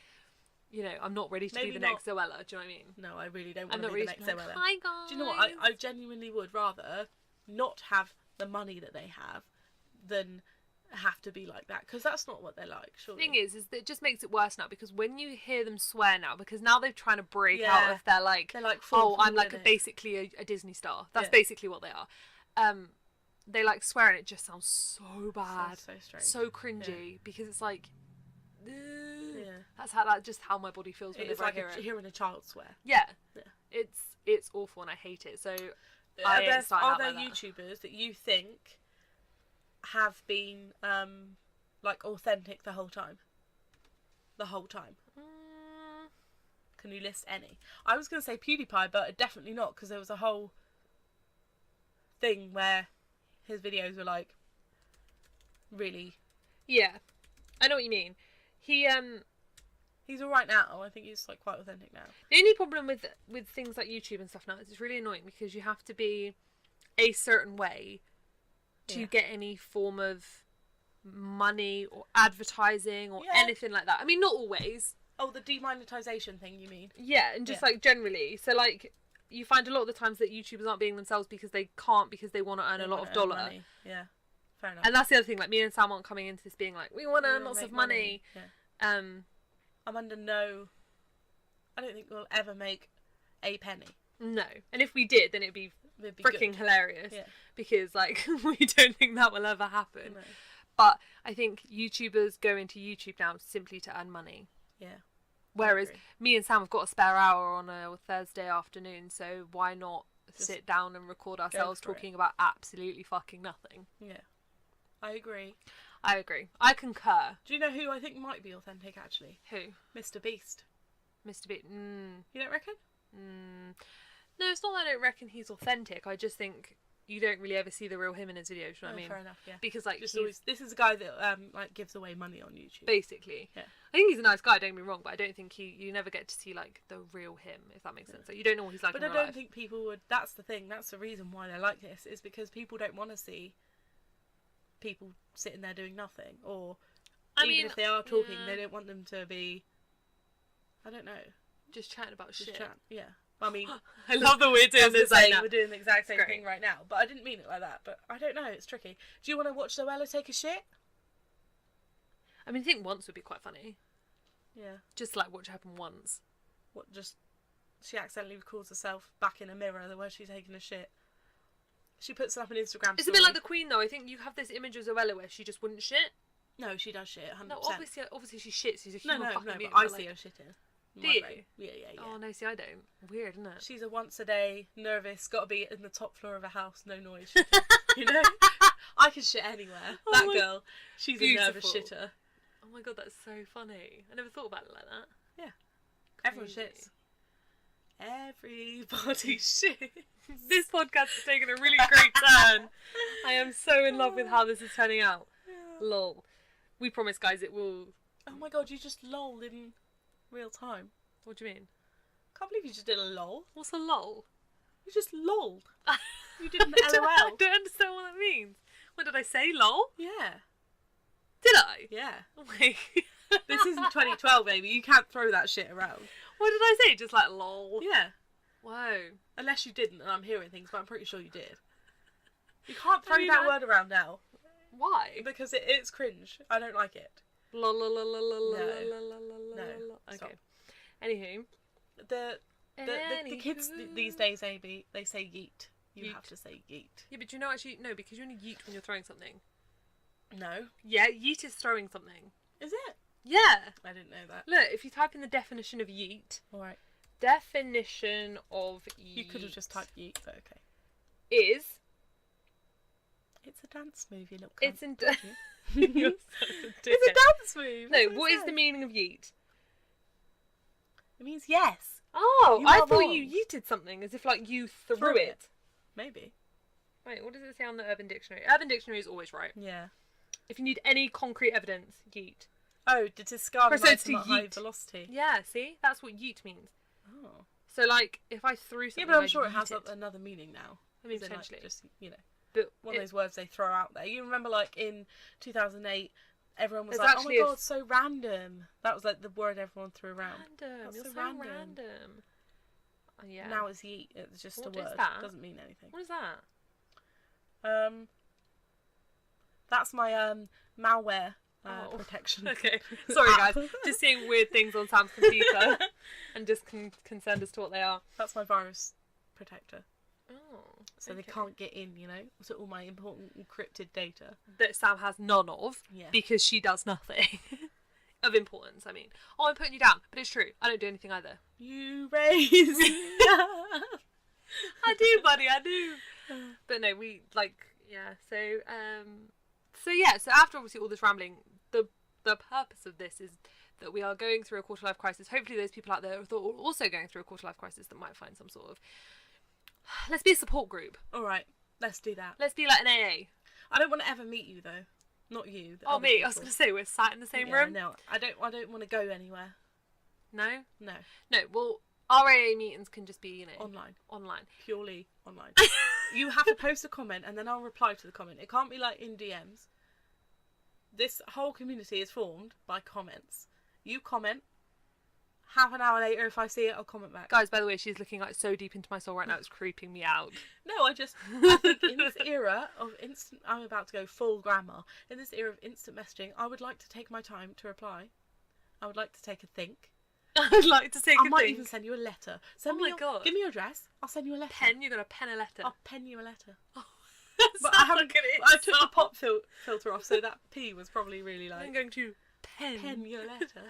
you know, I'm not ready to Maybe be the not. next Zoella. Do you know what I mean? No, I really don't want I'm to not be ready the to next be like, Zoella. hi guys. Do you know what? I genuinely would rather not have the money that they have than have to be like that, because that's not what they're like, surely. The thing is that it just makes it worse now, because when you hear them swear now, because now they're trying to break out of their like, full oh, I'm like it. basically a Disney star. That's basically what they are. They like swear and it just sounds so bad, so strange, so cringy, because it's like, that's just how my body feels whenever it's like I hear it. hearing a child swear. Yeah. It's awful and I hate it. So are there YouTubers that you think have been like authentic the whole time? Can you list any? I was going to say PewDiePie, but definitely not, because there was a whole thing where his videos were like really... Yeah, I know what you mean. He's alright now. I think he's like quite authentic now. The only problem with things like YouTube and stuff now is it's really annoying, because you have to be a certain way to get any form of money or advertising or anything like that. I mean, not always. Oh, the demonetization thing, you mean? Yeah, and just like generally. So like, you find a lot of the times that YouTubers aren't being themselves because they can't, because they want to earn a lot of dollar. Money. Yeah, fair enough. And that's the other thing. Like, me and Sam aren't coming into this being like, we want to earn lots of money. Yeah. I'm under no... I don't think we'll ever make a penny. No. And if we did, then it'd be freaking hilarious. Yeah. Because, like, we don't think that will ever happen. No. But I think YouTubers go into YouTube now simply to earn money. Yeah. Whereas me and Sam have got a spare hour on a Thursday afternoon, so why not sit down and record ourselves talking about absolutely fucking nothing? Yeah. I agree. I concur. Do you know who I think might be authentic, actually? Who? Mr. Beast. Mr. Beast. You don't reckon? No, it's not that I don't reckon he's authentic. I just think you don't really ever see the real him in his videos. You know what I mean? Fair enough. Yeah. Because like this is a guy that like gives away money on YouTube. Basically. Yeah. I think he's a nice guy. Don't get me wrong, but I don't think you never get to see like the real him, if that makes sense. Like, you don't know what he's like. But in real life. Think people would. That's the thing. That's the reason why they're like this. Is because people don't want to see people sitting there doing nothing, or even if they are talking, they don't want them to be. I don't know. Just chatting about shit. Yeah. I mean, I love that we're doing this right now. We're doing the exact same thing right now, but I didn't mean it like that. But I don't know. It's tricky. Do you want to watch Zoella take a shit? I mean, I think once would be quite funny. Yeah. Just like watch it happen once. What? Just she accidentally records herself back in a mirror where she's taking a shit. She puts it up on Instagram. It's a bit like the Queen, though. I think you have this image of Zoella where she just wouldn't shit. No, she does shit. 100%. No, obviously she shits. She's a human fucking being. But I see her shitting. Do you? Yeah. Oh no, see, I don't. Weird, isn't it? She's a once a day, nervous, got to be in the top floor of a house, no noise. You know, I can shit anywhere. That girl, she's a nervous shitter. Oh my god, that's so funny. I never thought about it like that. Yeah, everyone shits. Everybody shits. This podcast is taking a really great turn. I am so in love with how this is turning out. Yeah. Lol. We promise, guys, it will. Oh my god, you just lolled in real time. What do you mean? Can't believe you just did a lol. What's a lol? You just lolled. You did an LOL. I don't understand what that means. What did I say? Lol? Yeah. Did I? Yeah. Oh my. This isn't 2012, baby. You can't throw that shit around. What did I say? Just like lol? Yeah. Whoa. Unless you didn't, and I'm hearing things, but I'm pretty sure you did. You can't throw that word around now. Why? Because it's cringe. I don't like it. No. Okay. Stop. Anywho, the kids these days, Amy, they say yeet. You have to say yeet. Yeah, but you know actually no, because you only yeet when you're throwing something. No. Yeah, yeet is throwing something. Is it? Yeah. I didn't know that. Look, if you type in the definition of yeet. All right. Definition of yeet. You could have just typed yeet, but okay. Is. It's a dance move, you little cunt. It's It's a dance move. No, what is the meaning of yeet? It means yes. Oh, I thought you yeeted something as if like you threw it. Maybe. Wait, what does it say on the Urban Dictionary? Urban Dictionary is always right. Yeah. If you need any concrete evidence, yeet. Oh, to discard an item at high velocity. Yeah, see? That's what yeet means. Oh. So, like, if I threw something, yeah, but I'm sure it has another meaning now. I mean, potentially. Like, just, you know, but one of those words they throw out there. You remember, like, in 2008, everyone was There's like, actually oh my god, so random. That was like the word everyone threw around. Random. That's You're so so random. random. Yeah. Now it's yeet. It's just What a word. is that? Doesn't mean anything. What is that? That's my malware protection. Okay. Sorry, guys. Just seeing weird things on Sam's computer and just concerned as to what they are. That's my virus protector. Oh. So they can't get in, you know, to all my important encrypted data. That Sam has none of, because she does nothing of importance, I mean. Oh, I'm putting you down, but it's true. I don't do anything either. You raise me up. I do, buddy, I do. But no, so after obviously all this rambling, the purpose of this is that we are going through a quarter life crisis. Hopefully those people out there are also going through a quarter life crisis that might find some sort of... Let's be a support group. Alright, let's do that. Let's be like an AA. I don't want to ever meet you though. Not you. Oh, me. People. I was going to say, we're sat in the same room. No, I don't want to go anywhere. No? No. No, well, our AA meetings can just be, you know... Online. Purely online. You have to post a comment and then I'll reply to the comment. It can't be like in DMs. This whole community is formed by comments. You comment. Half an hour later, if I see it, I'll comment back. Guys, by the way, she's looking like so deep into my soul right now, it's creeping me out. No, I think in this era of instant... I'm about to go full grandma. In this era of instant messaging, I would like to take my time to reply. I would like to take a think. I'd like to take a think. I might even send you a letter. God. Give me your address. I'll send you a letter. Pen? You're going to pen a letter? I'll pen you a letter. Oh, but I haven't... I took the pop filter off, so that P was probably really like... I'm going to pen your letter.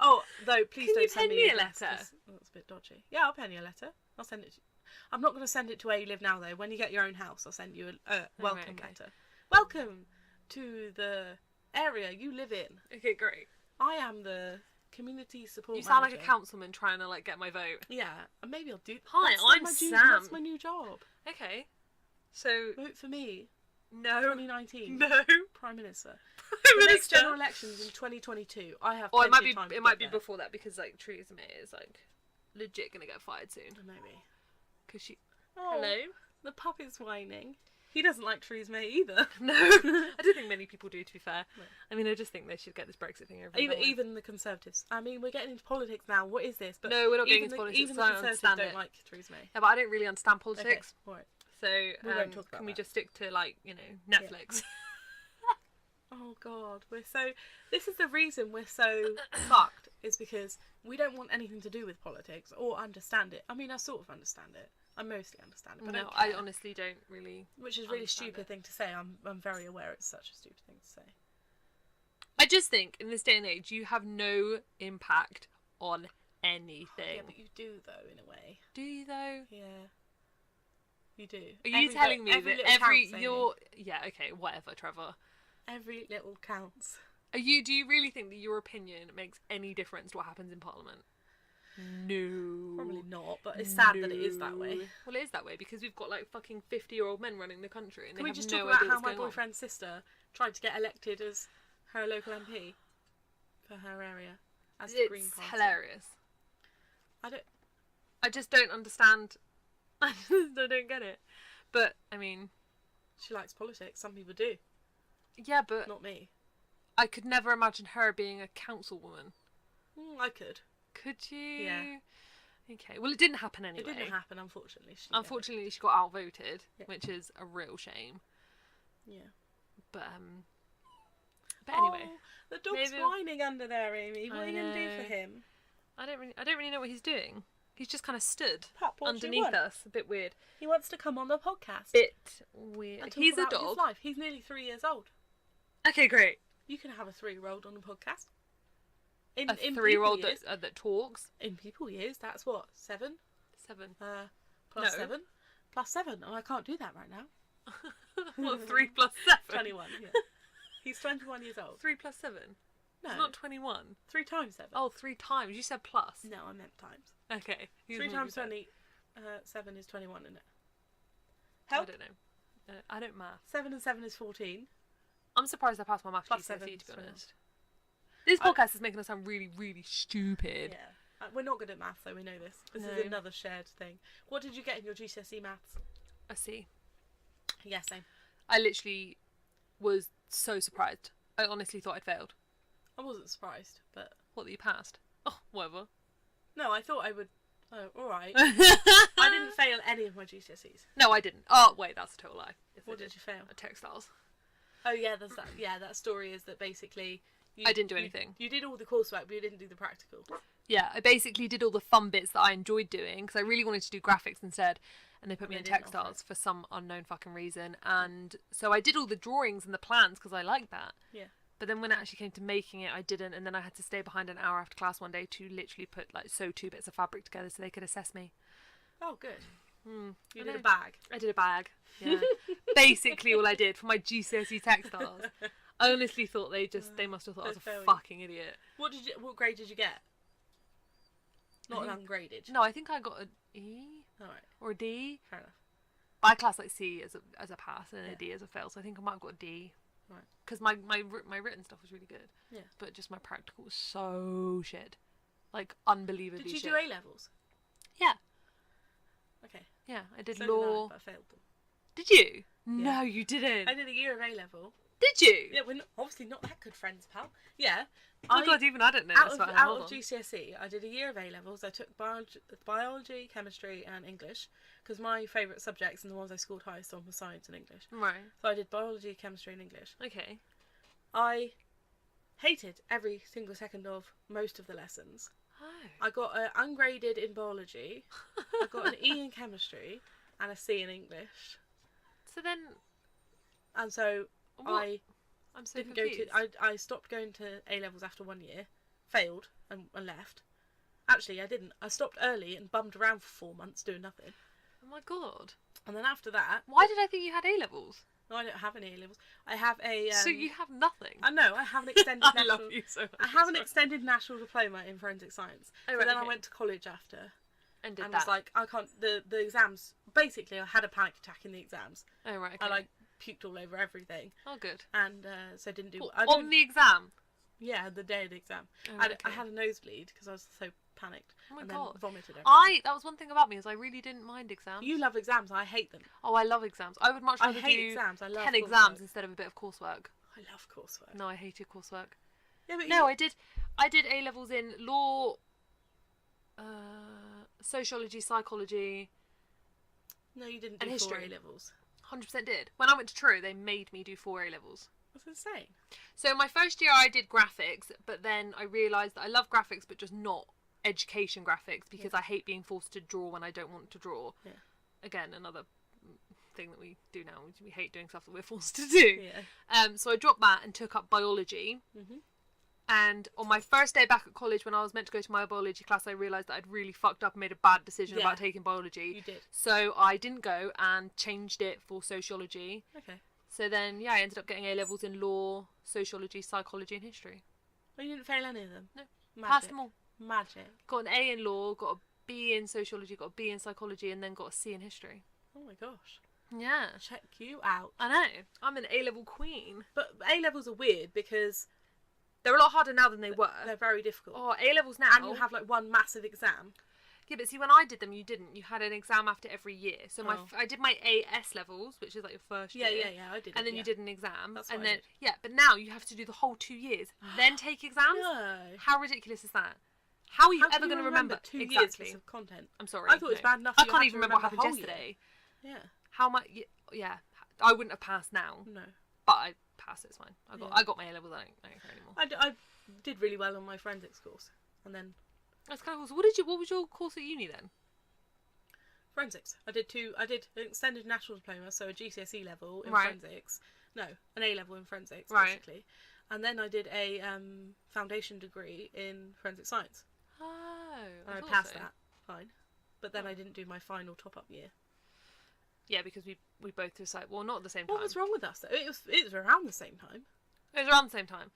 Oh, though, please don't send me a letter. That's a bit dodgy. Yeah, I'll pen you a letter. I'll send it to you. I'm not going to send it to where you live now, though. When you get your own house, I'll send you a welcome letter. Welcome to the area you live in. Okay, great. I am the community support You sound manager. like a councilman trying to, like, get my vote. Yeah, and maybe I'll do... Hi, I'm Sam. That's my new job. Okay. So... Vote for me. No. 2019. No. Prime Minister. Prime The Minister. next general elections in 2022. I have Or plenty of time it might be before that, because, like, Theresa May is, like, legit gonna get fired soon. Maybe. Because she... Oh, Hello? The puppy's whining. He doesn't like Theresa May either. No. I don't think many people do, to be fair. No. I mean, I just think they should get this Brexit thing over. Even the Conservatives. I mean, we're getting into politics now. What is this? But no, we're not getting into politics. Even the I Conservatives don't don't like Theresa May. Yeah, but I don't really understand politics. Okay, right. So, we won't talk about can we that. just stick to, like, you know, Netflix? Oh God, this is the reason we're so fucked, is because we don't want anything to do with politics or understand it. I mean, I sort of understand it. I mostly understand it, but no, I honestly don't really. Which is a really stupid thing to say. I'm very aware it's such a stupid thing to say. I just think in this day and age, you have no impact on anything. Yeah, but you do though, in a way. Do you though? Yeah. You do. Are you telling me that yeah, okay, whatever, Trevor. Every little counts. Do you really think that your opinion makes any difference to what happens in Parliament? No. Probably not, but it's sad that it is that way. Well, it is that way because we've got like fucking 50-year-old men running the country and Can they we just have talk no about idea how what's my going on. boyfriend's sister tried to get elected as her local MP for her area as the Green Party? It's hilarious. I just don't understand. I don't get it. But, I mean... She likes politics. Some people do. Yeah, but... Not me. I could never imagine her being a councilwoman. I could. Could you? Yeah. Okay. Well, it didn't happen anyway. It didn't happen, unfortunately. She got outvoted, which is a real shame. Yeah. But anyway. Oh, the dog's whining under there, Amy. What are you going to do for him? I don't really know what he's doing. He's just kind of stood Pup, underneath us. A bit weird. He wants to come on the podcast. Bit weird. He's a dog. His life. He's nearly 3 years old. Okay, great. You can have a 3-year-old on the podcast. A 3-year-old that talks. In people years, that's what? 7? 7. Plus 7? Plus 7. Oh, I can't do that right now. What, 3 plus 7? 21, yeah. He's 21 years old. 3 plus 7? No. It's not 21. 3 times 7. Oh, 3 times. You said plus. No, I meant times. Okay. 3 times 7 is 21, isn't it? Help? I don't know. I don't math. 7 and 7 is 14. I'm surprised I passed my maths Plus GCSE, 7 to be honest. This podcast is making us sound really, really stupid. Yeah. We're not good at maths, though, we know this. This is another shared thing. What did you get in your GCSE maths? A C. Yeah, same. I literally was so surprised. I honestly thought I'd failed. I wasn't surprised, but... What, that you passed? Oh, whatever. No, I thought I would... Oh, alright. I didn't fail any of my GCSEs. No, I didn't. Oh, wait, that's a total lie. Yes, What did you fail? Textiles. Oh, yeah, there's that. Yeah, that story is that basically... I didn't do anything. You did all the coursework, but you didn't do the practical. Yeah, I basically did all the fun bits that I enjoyed doing, because I really wanted to do graphics instead, and they put me in textiles for some unknown fucking reason, and so I did all the drawings and the plans, because I liked that. Yeah. But then when it actually came to making it, I didn't, and then I had to stay behind an hour after class one day to literally put, like, sew 2 bits of fabric together so they could assess me. Oh, good. You did know. a bag. I did a bag, yeah. Basically all I did for my GCSE textiles. I honestly thought they must have thought I was a fucking idiot. What grade did you get? Not an ungraded. No, I think I got an E. Alright. Or a D. Fair enough. But I class like C as a pass and a D as a fail, so I think I might have got a D. Right. Because my written stuff was really good. Yeah. But just my practical was so shit. Like, unbelievably shit. Did you do A-levels? Yeah. Okay. Yeah, I did So law. did I, but I failed them. Did you? Yeah. No, you didn't. I did a year of A-level. Did you? Yeah, we're obviously not that good friends, pal. Yeah. Oh my god, even I don't know out this of, about out of GCSE, I did a year of A-levels. I took biology, chemistry and English, because my favourite subjects and the ones I scored highest on were science and English. Right. So I did biology, chemistry and English. Okay. I hated every single second of most of the lessons. Oh. I got an ungraded in biology, I got an E in chemistry and a C in English. So then... And so I'm so didn't confused. go to. I stopped going to A levels after 1 year, failed and left. Actually, I didn't. I stopped early and bummed around for 4 months doing nothing. Oh my god. And then after that, Why did I think you had A-levels? no, I don't have any A levels. I have a. So you have nothing? I know. I have an extended. I national, love you so much. I have an extended national diploma in forensic science. Oh, So right, then I okay. went to college after. And did And that. was like, I can't. The exams. Basically, I had a panic attack in the exams. Oh right. Okay. I like puked all over everything, Oh good. and so didn't do. What, I on didn't, the exam. yeah, the day of the exam, Oh, I okay. had a nosebleed because I was so panicked, Oh my and god. then vomited everything. That was one thing about me is I really didn't mind exams. You love exams. I hate them. Oh, I love exams. I would much I rather hate do exams. I love 10 coursework. exams instead of a bit of coursework. I love coursework. No, I hated coursework. Yeah, but No, I did A levels in law, sociology, psychology. no, you didn't and do 4 history. A levels. 100% did. When I went to Truro, they made me do 4 A levels. That's insane. So my first year I did graphics, but then I realised that I love graphics, but just not education graphics because I hate being forced to draw when I don't want to draw. Yeah. Again, another thing that we do now. We hate doing stuff that we're forced to do. Yeah. So I dropped that and took up biology. Mhm. And on my first day back at college, when I was meant to go to my biology class, I realised that I'd really fucked up and made a bad decision Yeah. about taking biology. You did. So I didn't go and changed it for sociology. Okay. So then, yeah, I ended up getting A levels in law, sociology, psychology, and history. Well, you didn't fail any of them. No. Magic. Passed them all. Magic. Got an A in law, got a B in sociology, got a B in psychology, and then got a C in history. Oh my gosh. Yeah, Check you out. I know. I'm an A level queen. But A levels are weird because They're a lot harder now than they were. they're very difficult. Oh, A levels now. And you have like one massive exam. Yeah, but see, when I did them, you didn't. You had an exam after every year. So Oh. I did my AS levels, which is like your first Yeah, year. yeah, yeah. I did. And then yeah. you did an exam. That's and what I then did. yeah, but now you have to do the whole 2 years, then take exams. No. How ridiculous is that? How are you How ever can going to remember 2 years exactly? worth of content? I'm sorry. I thought it was no. bad enough. I you can't had even to remember what the happened whole year. yesterday. Yeah. How much? Yeah, I wouldn't have passed now, No. but I passed. It's fine. Yeah. I got my A levels. I don't care anymore. I did really well on my forensics course, and then That's kind of cool. So what was your course at uni then? forensics. I did an extended national diploma, so a GCSE level in Right. forensics. No, an A level in forensics, Right. basically. And then I did a foundation degree in forensic science, Oh, and I thought passed so. that fine. But then I didn't do my final top up year. Yeah, because we both decided. Well, not at the same time. What was wrong with us though? It was around the same time. It was around the same time.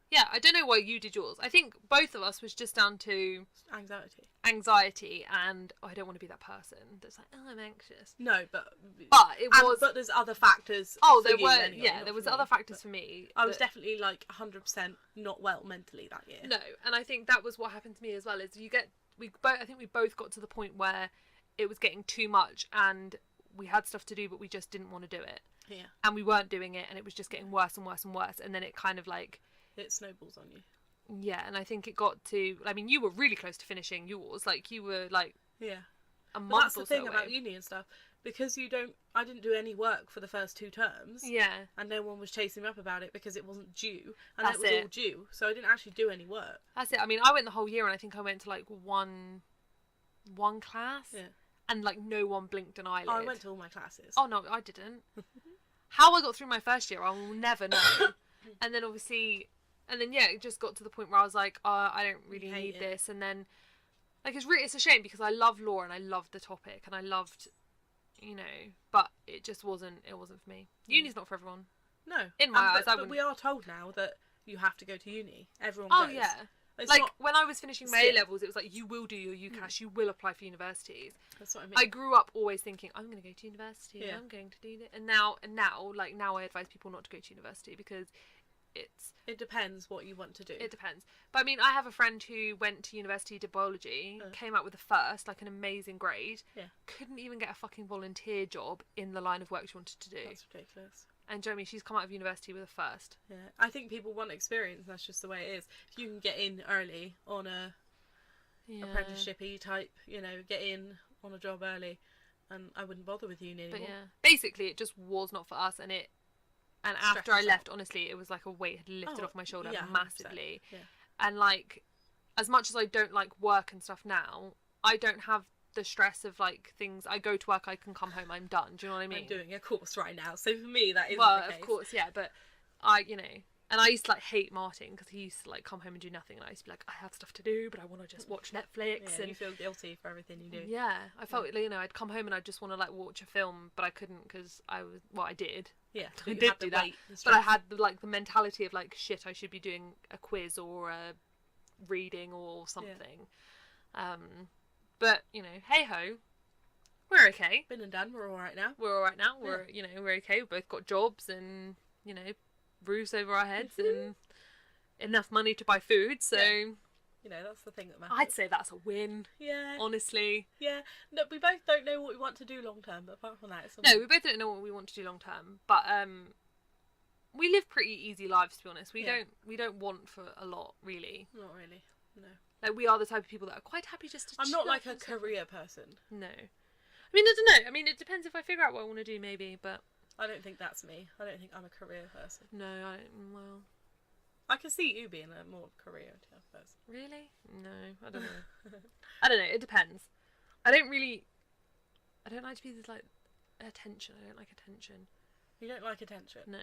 Yeah, I don't know why you did yours. I think both of us was just down to Anxiety. and I don't want to be that person that's like, oh, I'm anxious. No, but it was. But there's other factors. Oh, for there you were. anyway, Yeah, not there was for me, other factors but for me. I was that- definitely like 100% not well mentally that year. No, and I think that was what happened to me as well. Is I think we both got to the point where it was getting too much, and we had stuff to do, but we just didn't want to do it. Yeah. And we weren't doing it, and it was just getting worse and worse and worse. And then it kind of like... It snowballs on you. Yeah, and I think it got to... I mean, you were really close to finishing yours. Like, you were, like... Yeah. A month but that's or the thing so about away. uni and stuff. Because I didn't do any work for the first 2 terms. Yeah. And no one was chasing me up about it because it wasn't due. And That's it was it. all due. So I didn't actually do any work. That's it. I mean, I went the whole year, and I think I went to, like, one class. Yeah. And, like, no one blinked an eyelid. Oh, I went to all my classes. Oh, no, I didn't. How I got through my first year, I will never know. And then, obviously... And then, yeah, it just got to the point where I was like, I don't really need this. And then, like, it's a shame because I love law and I loved the topic and I loved, you know, but it just wasn't for me. Uni's not for everyone. No. In my eyes, but we are told now that you have to go to uni. Everyone goes. Yeah. It's like, not... when I was finishing my A-levels, it was like, you will do your UCAS, you will apply for universities. That's what I mean. I grew up always thinking, I'm going to go to university, Yeah. I'm going to do it. And now, I advise people not to go to university because it depends what you want to do. It depends. But I mean, I have a friend who went to university, did biology, came out with a first, like an amazing grade. Yeah. Couldn't even get a fucking volunteer job in the line of work she wanted to do. That's ridiculous. And do you know what I mean? She's come out of university with a first. Yeah. I think people want experience. That's just the way it is. If you can get in early on a apprenticeship-y type, you know, get in on a job early, and I wouldn't bother with uni anymore. But yeah, basically, it just was not for us, and after I left, honestly, it was like a weight had lifted off my shoulder massively. Yeah. And like, as much as I don't like work and stuff now, I don't have the stress of like things. I go to work, I can come home, I'm done. Do you know what I mean? I'm doing a course right now, so for me that is well, the case. Of course, yeah. But you know, and I used to like hate Martin because he used to like come home and do nothing, and I used to be like, I have stuff to do, but I want to just watch Netflix. Yeah, and you feel guilty for everything you do. Yeah, I felt you know, I'd come home and I'd just want to like watch a film, but I couldn't because I did. Yeah, I did do that, but I had the mentality of like, shit, I should be doing a quiz or a reading or something. Yeah. But you know, hey ho, we're okay. Been and done. We're all right now. We're you know, we're okay. We both got jobs and you know, roofs over our heads and enough money to buy food. So you know, that's the thing that matters. I'd say that's a win. Yeah. Honestly. Yeah. No, we both don't know what we want to do long term, but apart from that, it's no, we both don't know what we want to do long term. But we live pretty easy lives, to be honest. We don't want for a lot, really. Not really. No. Like, we are the type of people that are quite happy just to. I'm not like a career person. No. I mean, I don't know. I mean, it depends if I figure out what I want to do, maybe. But I don't think that's me. I don't think I'm a career person. No, I don't. Well. I can see you being a more career type person. Really? No, I don't know. I don't know. It depends. I don't like to be this like attention. I don't like attention. You don't like attention? No.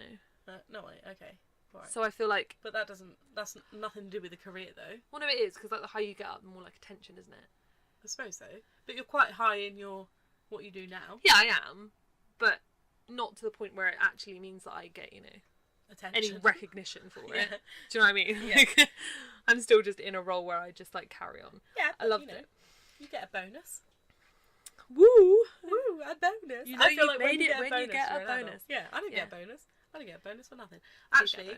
No, okay. Right. So I feel like... But that's nothing to do with a career, though. Well, no, it is, because like, the higher you get up, the more like attention, isn't it? I suppose so. But you're quite high in what you do now. Yeah, I am. But not to the point where it actually means that I get, you know, attention. Any recognition for it. Yeah. Do you know what I mean? Yeah. Like, I'm still just in a role where I just like carry on. Yeah, I loved it. You get a bonus. Woo! Woo, a bonus. You know, I feel you like made when you it when you get a bonus. Yeah, I didn't get a bonus. I didn't get a bonus for nothing. Actually,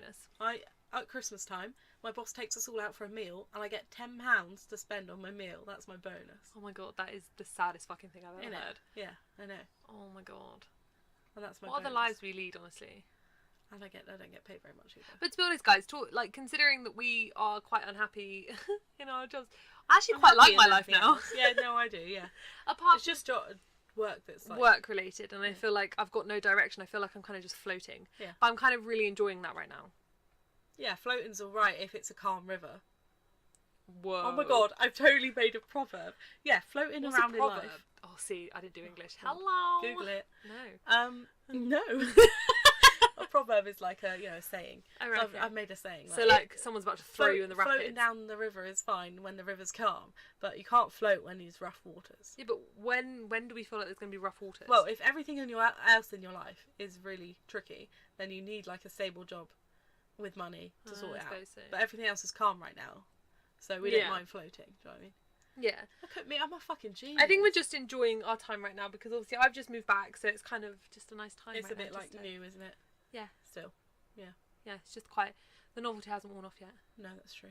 at Christmas time, my boss takes us all out for a meal, and I get £10 to spend on my meal. That's my bonus. Oh my god, that is the saddest fucking thing I've ever heard. Yeah, I know. Oh my god. And that's my what bonus. are the lives we lead, honestly? And I don't get paid very much either. But to be honest, guys, considering that we are quite unhappy in our jobs, I actually quite like my life now. Yeah, no, I do. Yeah. It's just work that's like work related, and I feel like I've got no direction. I feel like I'm kind of just floating. Yeah. But I'm kind of really enjoying that right now. Yeah, floating's alright if it's a calm river. Whoa. Oh my god, I've totally made a proverb. Yeah, floating What's around a in proverb? life. Oh, see, I didn't do English. Oh, Hello. Google it. No. No. A proverb is like a saying. Oh, so I've made a saying. So like someone's about to throw you in the rapids. Floating down the river is fine when the river's calm, but you can't float when there's rough waters. Yeah, but when do we feel like there's going to be rough waters? Well, if everything else in your life is really tricky, then you need like a stable job with money to sort it out. So. But everything else is calm right now, so we don't mind floating. Do you know what I mean? Yeah. Look at me, I'm a fucking genius. I think we're just enjoying our time right now because obviously I've just moved back, so it's kind of just a nice time. It's right a bit now, like new, isn't it? Yeah. Still. Yeah. Yeah, it's just quite... The novelty hasn't worn off yet. No, that's true.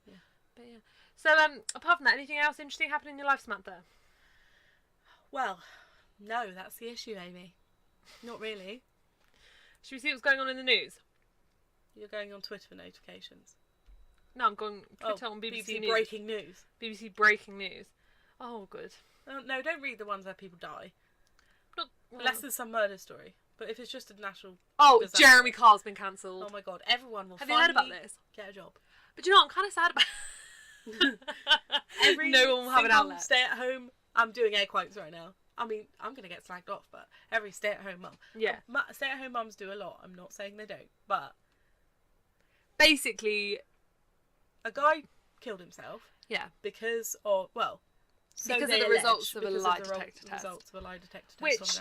Yeah. But yeah. So, apart from that, anything else interesting happening in your life, Samantha? Well, no, that's the issue, Amy. Not really. Should we see what's going on in the news? You're going on Twitter for notifications. No, I'm going Twitter on BBC News. Breaking news. BBC breaking news. Oh, good. No, don't read the ones where people die. Not, Unless there's some murder story. But if it's just a national... Oh, Jeremy Carr's been cancelled. Oh my god, everyone will Have you heard about this? Get a job. But you know what, I'm kind of sad about no one will have an outlet. Stay at home... I'm doing air quotes right now. I mean, I'm going to get slagged off, but every stay-at-home mum. Yeah. Stay-at-home mums do a lot. I'm not saying they don't, but... Basically... A guy killed himself. Yeah. Because of, well... Because of the results of a lie detector test. Results of a lie detector test. Which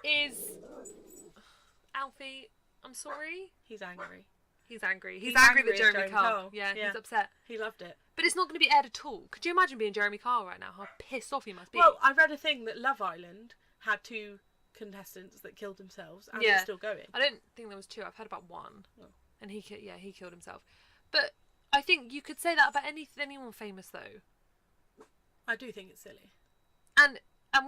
is... Alfie, I'm sorry? He's angry. He's angry. He's angry that Jeremy Carl. Yeah, he's upset. He loved it. But it's not going to be aired at all. Could you imagine being Jeremy Carl right now? How pissed off he must be. Well, I read a thing that Love Island had 2 contestants that killed themselves, and it's still going. I don't think there was 2. I've heard about 1. Oh. And he killed himself. But I think you could say that about anyone famous, though. I do think it's silly. And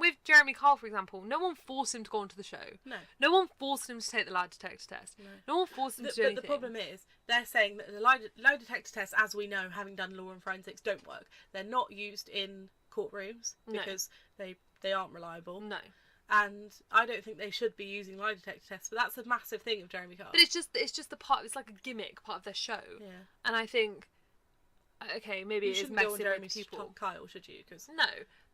with Jeremy Carl, for example, no one forced him to go onto the show. No. No one forced him to take the lie detector test. No one forced him to do anything. But the problem is, they're saying that the lie detector tests, as we know, having done law and forensics, don't work. They're not used in courtrooms because they aren't reliable. No. And I don't think they should be using lie detector tests, but that's a massive thing of Jeremy Carl. But it's just the part. It's like a gimmick part of their show. Yeah. And I think, okay, maybe it is messing with people. Kyle, should you? Cause... No.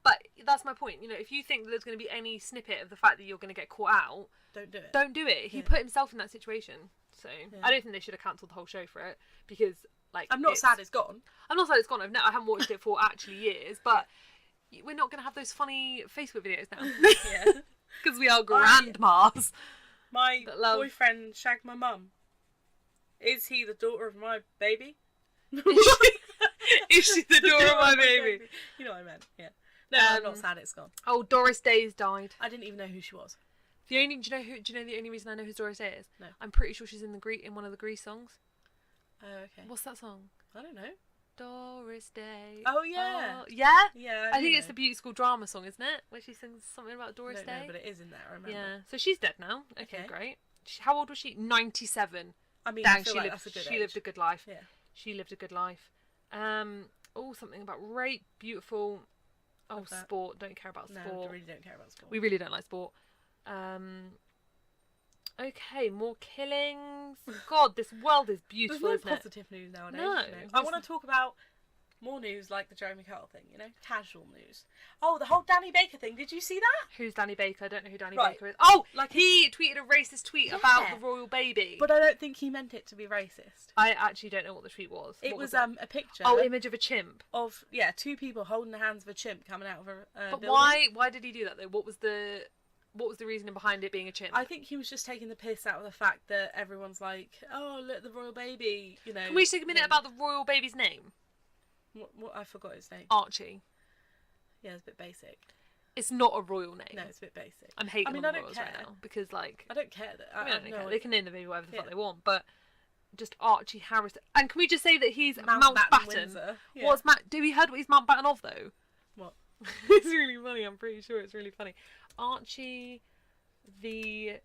But that's my point. You know, if you think that there's going to be any snippet of the fact that you're going to get caught out, don't do it. Don't do it. He put himself in that situation. So I don't think they should have cancelled the whole show for it because, like, I'm not sad it's gone. I'm not sad it's gone. I haven't watched it for actually years, but we're not going to have those funny Facebook videos now. Yeah. Because we are grandmas. My boyfriend shagged my mum. Is he the daughter of my baby? Is she the daughter of my baby? You know what I meant, yeah. No, I'm not sad it's gone. Oh, Doris Day's died. I didn't even know who she was. Do you know the only reason I know who Doris Day is? No. I'm pretty sure she's in one of the Grease songs. Oh, okay. What's that song? I don't know. Doris Day. Oh, yeah. Oh, yeah? Yeah. I think it's the Beauty School drama song, isn't it? Where she sings something about Doris Day. No, but it is in there, I remember. Yeah. So she's dead now. Okay. Great. How old was she? 97. I mean, Dang, I feel like that's a good age. She lived a good life. Yeah. She lived a good life. Something about rape, beautiful. Oh, sport. Don't care about sport. No, we really don't care about sport. We really don't like sport. Okay, more killings. God, this world is beautiful, There's isn't no positive news nowadays. No. I want to talk about more news like the Jeremy Carl thing, you know? Casual news. Oh, the whole Danny Baker thing. Did you see that? Who's Danny Baker? I don't know who Danny Baker is. Oh, like he tweeted a racist tweet about the royal baby. But I don't think he meant it to be racist. I actually don't know what the tweet was. It was a picture. Oh, image of a chimp. Of, 2 people holding the hands of a chimp coming out of a But building. why did he do that, though? What was the reasoning behind it being a chimp? I think he was just taking the piss out of the fact that everyone's like, oh, look, the royal baby, you know. Can we take a minute about the royal baby's name? What I forgot his name. Archie. Yeah, it's a bit basic. It's not a royal name. No, it's a bit basic. I'm hating on the royals right now because, like, I don't care that. I don't care. They can name the baby whatever the fuck they want, but just Archie Harris. And can we just say that he's Mountbatten? Yeah. What's do we heard what he's Mountbatten of though? What? It's really funny. I'm pretty sure it's really funny. Archie Mountbatten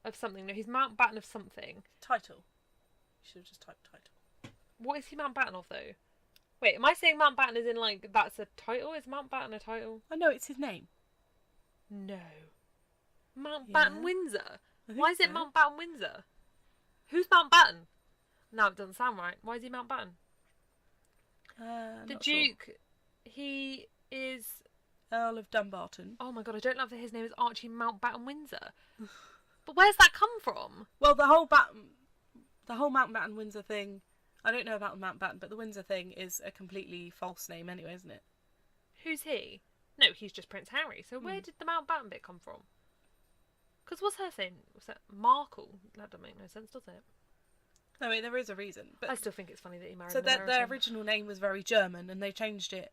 of something. No, he's Mountbatten of something. Title. You should have just typed title. What is he Mountbatten of though? Wait, am I saying Mountbatten as in like that's a title? Is Mountbatten a title? I know it's his name. No. Mountbatten Windsor. Why is it so. Mountbatten Windsor? Who's Mountbatten? No, it doesn't sound right. Why is he Mountbatten? The Duke, he is Earl of Dumbarton. Oh my god, I don't love that his name is Archie Mountbatten Windsor. But where's that come from? Well, the whole Mountbatten Windsor thing, I don't know about Mountbatten, but the Windsor thing is a completely false name anyway, isn't it? Who's he? No, he's just Prince Harry. So where did the Mountbatten bit come from? Because what's her name? Was that Markle? That doesn't make no sense, does it? I mean, there is a reason. But I still think it's funny that he married so an American. their original name was very German, and they changed it.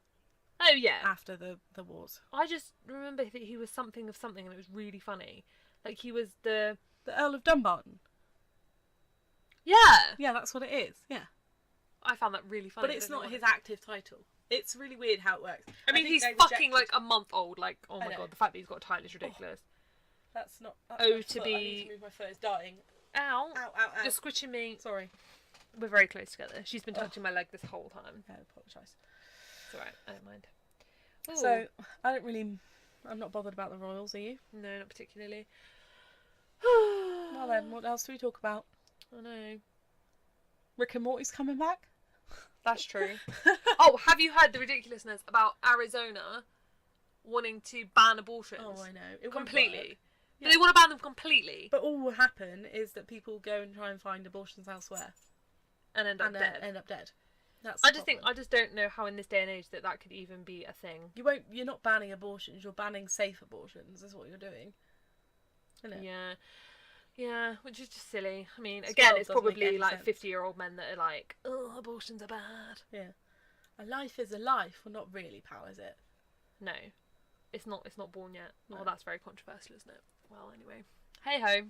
Oh yeah. After the wars. I just remember that he was something of something, and it was really funny. Like he was the Earl of Dumbarton. Yeah. Yeah, that's what it is. Yeah. I found that really funny. But it's not his active title. It's really weird how it works. I mean, he's fucking like a month old. Like, oh my god, the fact that he's got a title is ridiculous. That's not... Oh, to I be... need to move my foot. It's dying. Ow. Ow, ow, ow. You're squishing me. Sorry. We're very close together. She's been touching my leg this whole time. I apologise. It's alright. I don't mind. Ooh. So, I'm not bothered about the royals, are you? No, not particularly. Well then, what else do we talk about? I know. Rick and Morty's coming back? That's true. Oh, have you heard the ridiculousness about Arizona wanting to ban abortions? Oh, I know. It completely. Yeah. They want to ban them completely. But all will happen is that people go and try and find abortions elsewhere. And end up dead. That's I just don't know how in this day and age that could even be a thing. You're not banning abortions, you're banning safe abortions, is what you're doing. Isn't it? Yeah. Yeah, which is just silly. I mean, again, it's probably like 50-year-old men that are like, oh, abortions are bad. Yeah. A life is a life. Well, not really, pal, is it? No. It's not born yet. No. Oh, that's very controversial, isn't it? Well, anyway. Hey ho.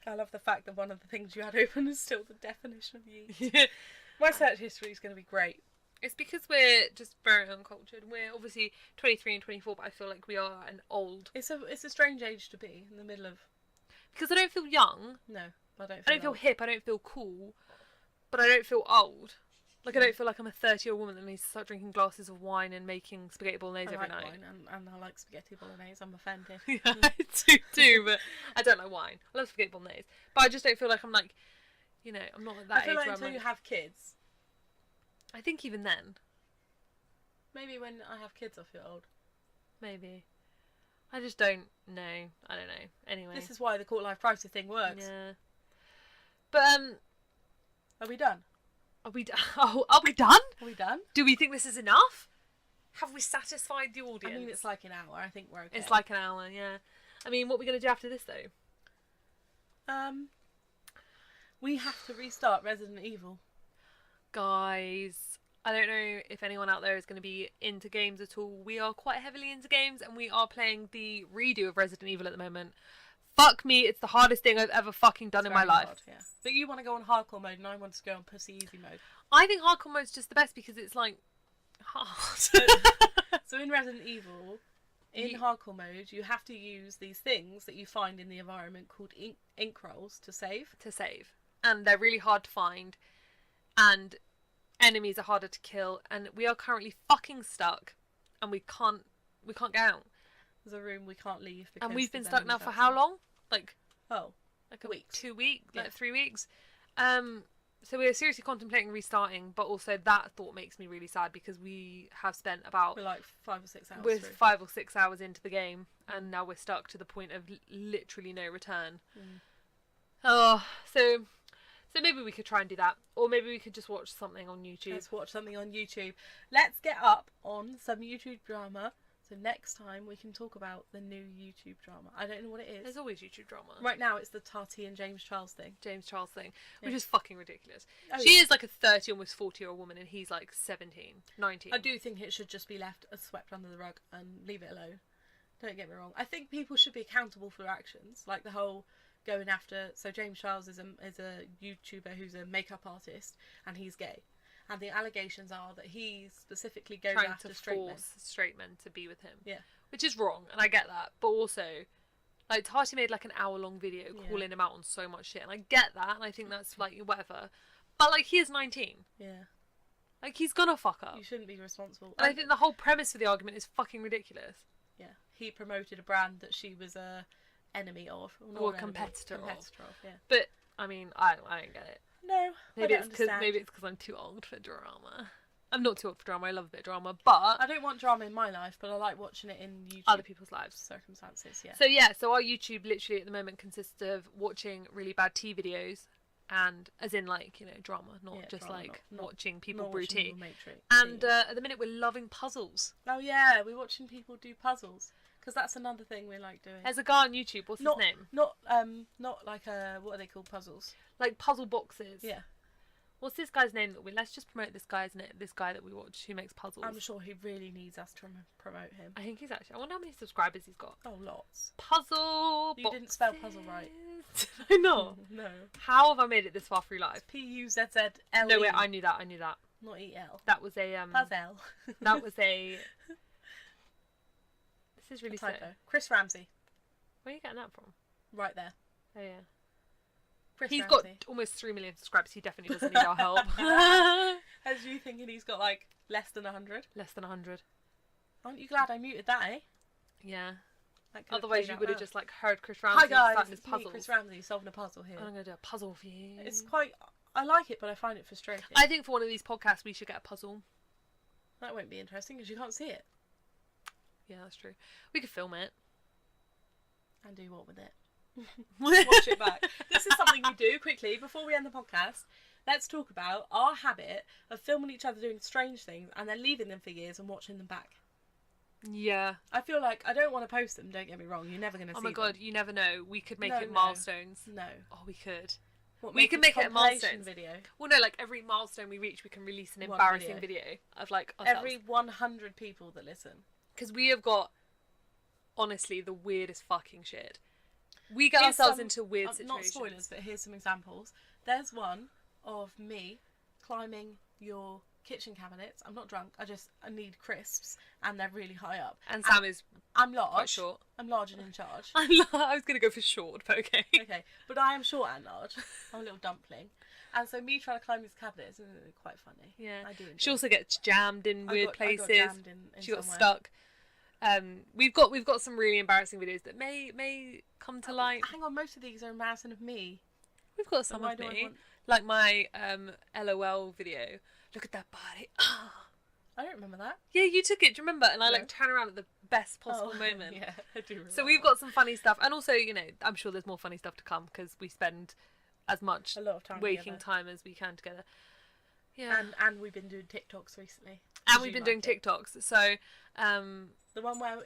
I love the fact that one of the things you had open is still the definition of yeast. My search history is going to be great. It's because we're just very uncultured. We're obviously 23 and 24, but I feel like we are an old... It's a strange age to be in the middle of... Because I don't feel young. No, I don't feel hip. I don't feel cool. But I don't feel old. Like, I don't feel like I'm a 30-year-old woman that needs to start drinking glasses of wine and making spaghetti bolognese every night. Wine and I like spaghetti bolognese. I'm offended. Yeah, I do too, but I don't like wine. I love spaghetti bolognese. But I just don't feel like I'm like, you know, I'm not at that age. I feel like where until I'm you have kids. I think even then. Maybe when I have kids I'll feel old. Maybe. I just don't know. I don't know. Anyway. This is why the Life Crisis thing works. Yeah. But, Are we done? Are we done? Oh, are we done? Are we done? Do we think this is enough? Have we satisfied the audience? I mean, it's like an hour. I think we're okay. It's like an hour, yeah. I mean, what are we going to do after this, though? We have to restart Resident Evil. Guys, I don't know if anyone out there is going to be into games at all. We are quite heavily into games, and we are playing the redo of Resident Evil at the moment. Fuck me, it's the hardest thing I've ever fucking done in my life. Hard, yeah. But you want to go on hardcore mode, and I want to go on pussy easy mode. I think hardcore mode's just the best because it's like hard. So in Resident Evil, in hardcore mode, you have to use these things that you find in the environment called ink rolls to save. And they're really hard to find. And enemies are harder to kill. And we are currently fucking stuck. And we can't get out. There's a room we can't leave. Because and we've been stuck now for how long? Like a week. 2 weeks? Yeah. Like 3 weeks? So we're seriously contemplating restarting, but also that thought makes me really sad because we have spent about... We're like 5 or 6 hours We're through. 5 or 6 hours into the game, and now we're stuck to the point of literally no return. Oh, so maybe we could try and do that. Or maybe we could just watch something on YouTube. Let's watch something on YouTube. Let's get up on some YouTube drama. So next time we can talk about the new YouTube drama. I don't know what it is. There's always YouTube drama. Right now it's the Tati and James Charles thing. Which is fucking ridiculous. Oh, she is like a 30, almost 40-year-old woman and he's like 17, 19. I do think it should just be left as swept under the rug and leave it alone. Don't get me wrong. I think people should be accountable for their actions. Like the whole going after... So James Charles is a YouTuber who's a makeup artist and he's gay. And the allegations are that he specifically goes after straight men to be with him. Yeah. Which is wrong, and I get that. But also, like, Tati made like an hour-long video calling him out on so much shit. And I get that, and I think that's, like, whatever. But, like, he is 19. Yeah. Like, he's gonna fuck up. You shouldn't be responsible. And I think the whole premise of the argument is fucking ridiculous. Yeah. He promoted a brand that she was a enemy of. Or a competitor of. Yeah. But, I mean, I don't get it. No, maybe it's because I'm too old for drama. I'm not too old for drama. I love a bit of drama, but I don't want drama in my life, but I like watching it in YouTube. Other people's lives, circumstances. Yeah. So our YouTube literally at the moment consists of watching really bad tea videos, and as in like drama, not just drama, like not watching people brew tea. And at the minute we're loving puzzles. Oh yeah, we're watching people do puzzles. Because that's another thing we like doing. There's a guy on YouTube. What's his name? Not like what are they called? Puzzles. Like puzzle boxes. Yeah. What's this guy's name that let's just promote this guy, isn't it? This guy that we watch who makes puzzles. I'm sure he really needs us to promote him. I think he's actually... I wonder how many subscribers he's got. Oh, lots. Puzzle You didn't spell puzzle right. I know. No. How have I made it this far through life? P-U-Z-Z-L-E. No, wait, I knew that. Not E-L. That was a... Puzzle. That was a... This is really typo. Chris Ramsey. Where are you getting that from? Right there. Oh yeah. He's got almost 3 million subscribers. He definitely doesn't need our help. As you thinking he's got like less than 100? Less than 100. Aren't you glad I muted that, eh? Yeah. Otherwise, you would have just like heard Chris Hi Ramsey guys, starting his it's me, puzzles. Chris Ramsey, solving a puzzle here. I'm going to do a puzzle for you. It's quite... I like it, but I find it frustrating. I think for one of these podcasts, we should get a puzzle. That won't be interesting because you can't see it. Yeah, that's true. We could film it. And do what with it? Watch it back. This is something we do quickly before we end the podcast. Let's talk about our habit of filming each other doing strange things and then leaving them for years and watching them back. Yeah. I feel like I don't want to post them, don't get me wrong. You're never going to see them. Oh my god, you never know. We could make it No. milestones. No. Oh, we could. What, we can make it a compilation milestone video. Well, no, like every milestone we reach, we can release an One embarrassing video of like ourselves. Every 100 people that listen. Because we have got, honestly, the weirdest fucking shit. We get Here's ourselves some- into weird Not situations. spoilers, but here's some examples. There's one of me climbing your kitchen cabinets. I'm not drunk. I need crisps, and they're really high up. And Sam is I'm large. quite short. I'm large and in charge. I was going to go for short, but okay. Okay, but I am short and large. I'm a little dumpling. And so me trying to climb these cabinets is quite funny. Yeah. I do enjoy She it. also gets jammed in weird I places. got jammed in She got somewhere. stuck. We've got some really embarrassing videos that may come to light. Hang on, most of these are embarrassing of me. We've got some why of do I me, want- like my LOL video. Look at that body. I don't remember that. Yeah, you took it. Do you remember? And I No. like turn around at the best possible moment. Yeah, I do remember. So we've got some funny stuff, and also, you know, I'm sure there's more funny stuff to come because we spend as much a lot of time waking together. time as we can together. Yeah, And we've been doing TikToks recently. and we've been doing TikToks. So The one where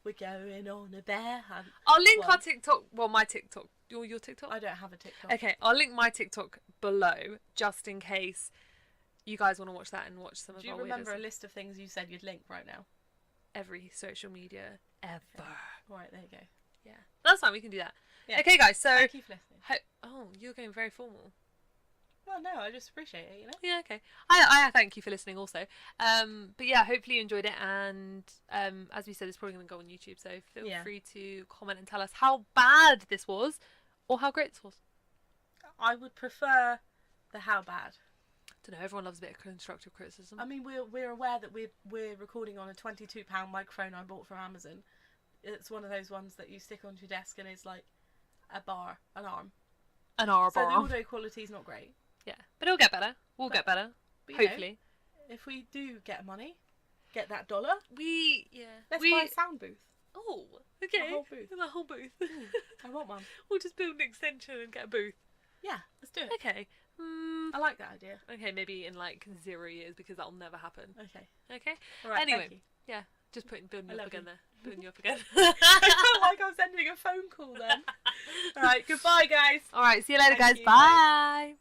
we're going on a bear hunt. I'll link one. our TikTok. Well, my TikTok. Your TikTok. I don't have a TikTok. Okay, I'll link my TikTok below just in case you guys want to watch that and watch some of Do you our remember a weirdest- list of things you said you'd link right now? every social media ever. Right, there you go. Yeah, that's fine. We can do that. Yeah. Okay, guys. So, Thank you for listening. oh, you're going very formal. Well, no, I just appreciate it, you know? Yeah, okay. I thank you for listening also. But yeah, hopefully you enjoyed it, and as we said, it's probably going to go on YouTube, so feel free to comment and tell us how bad this was or how great this was. I would prefer the how bad. I don't know, everyone loves a bit of constructive criticism. I mean, we're aware that we're recording on a £22 microphone I bought from Amazon. It's one of those ones that you stick onto your desk and it's like an arm. An hour So the bar. audio quality is not great. Yeah, but it'll get better. We'll get better. But, you know, Hopefully. if we do get money, get that dollar, let's buy a sound booth. Oh, okay. A whole booth. The whole booth. I want one. We'll just build an extension and get a booth. Yeah, let's do it. Okay. I like that idea. Okay, maybe in like 0 years because that'll never happen. Okay. Okay. All right. Anyway, Thank you. yeah, just building you I up love again you. there. Building you up again. I felt like I was ending a phone call then. All right. Goodbye, guys. All right. See you later, Thank guys. you, Bye.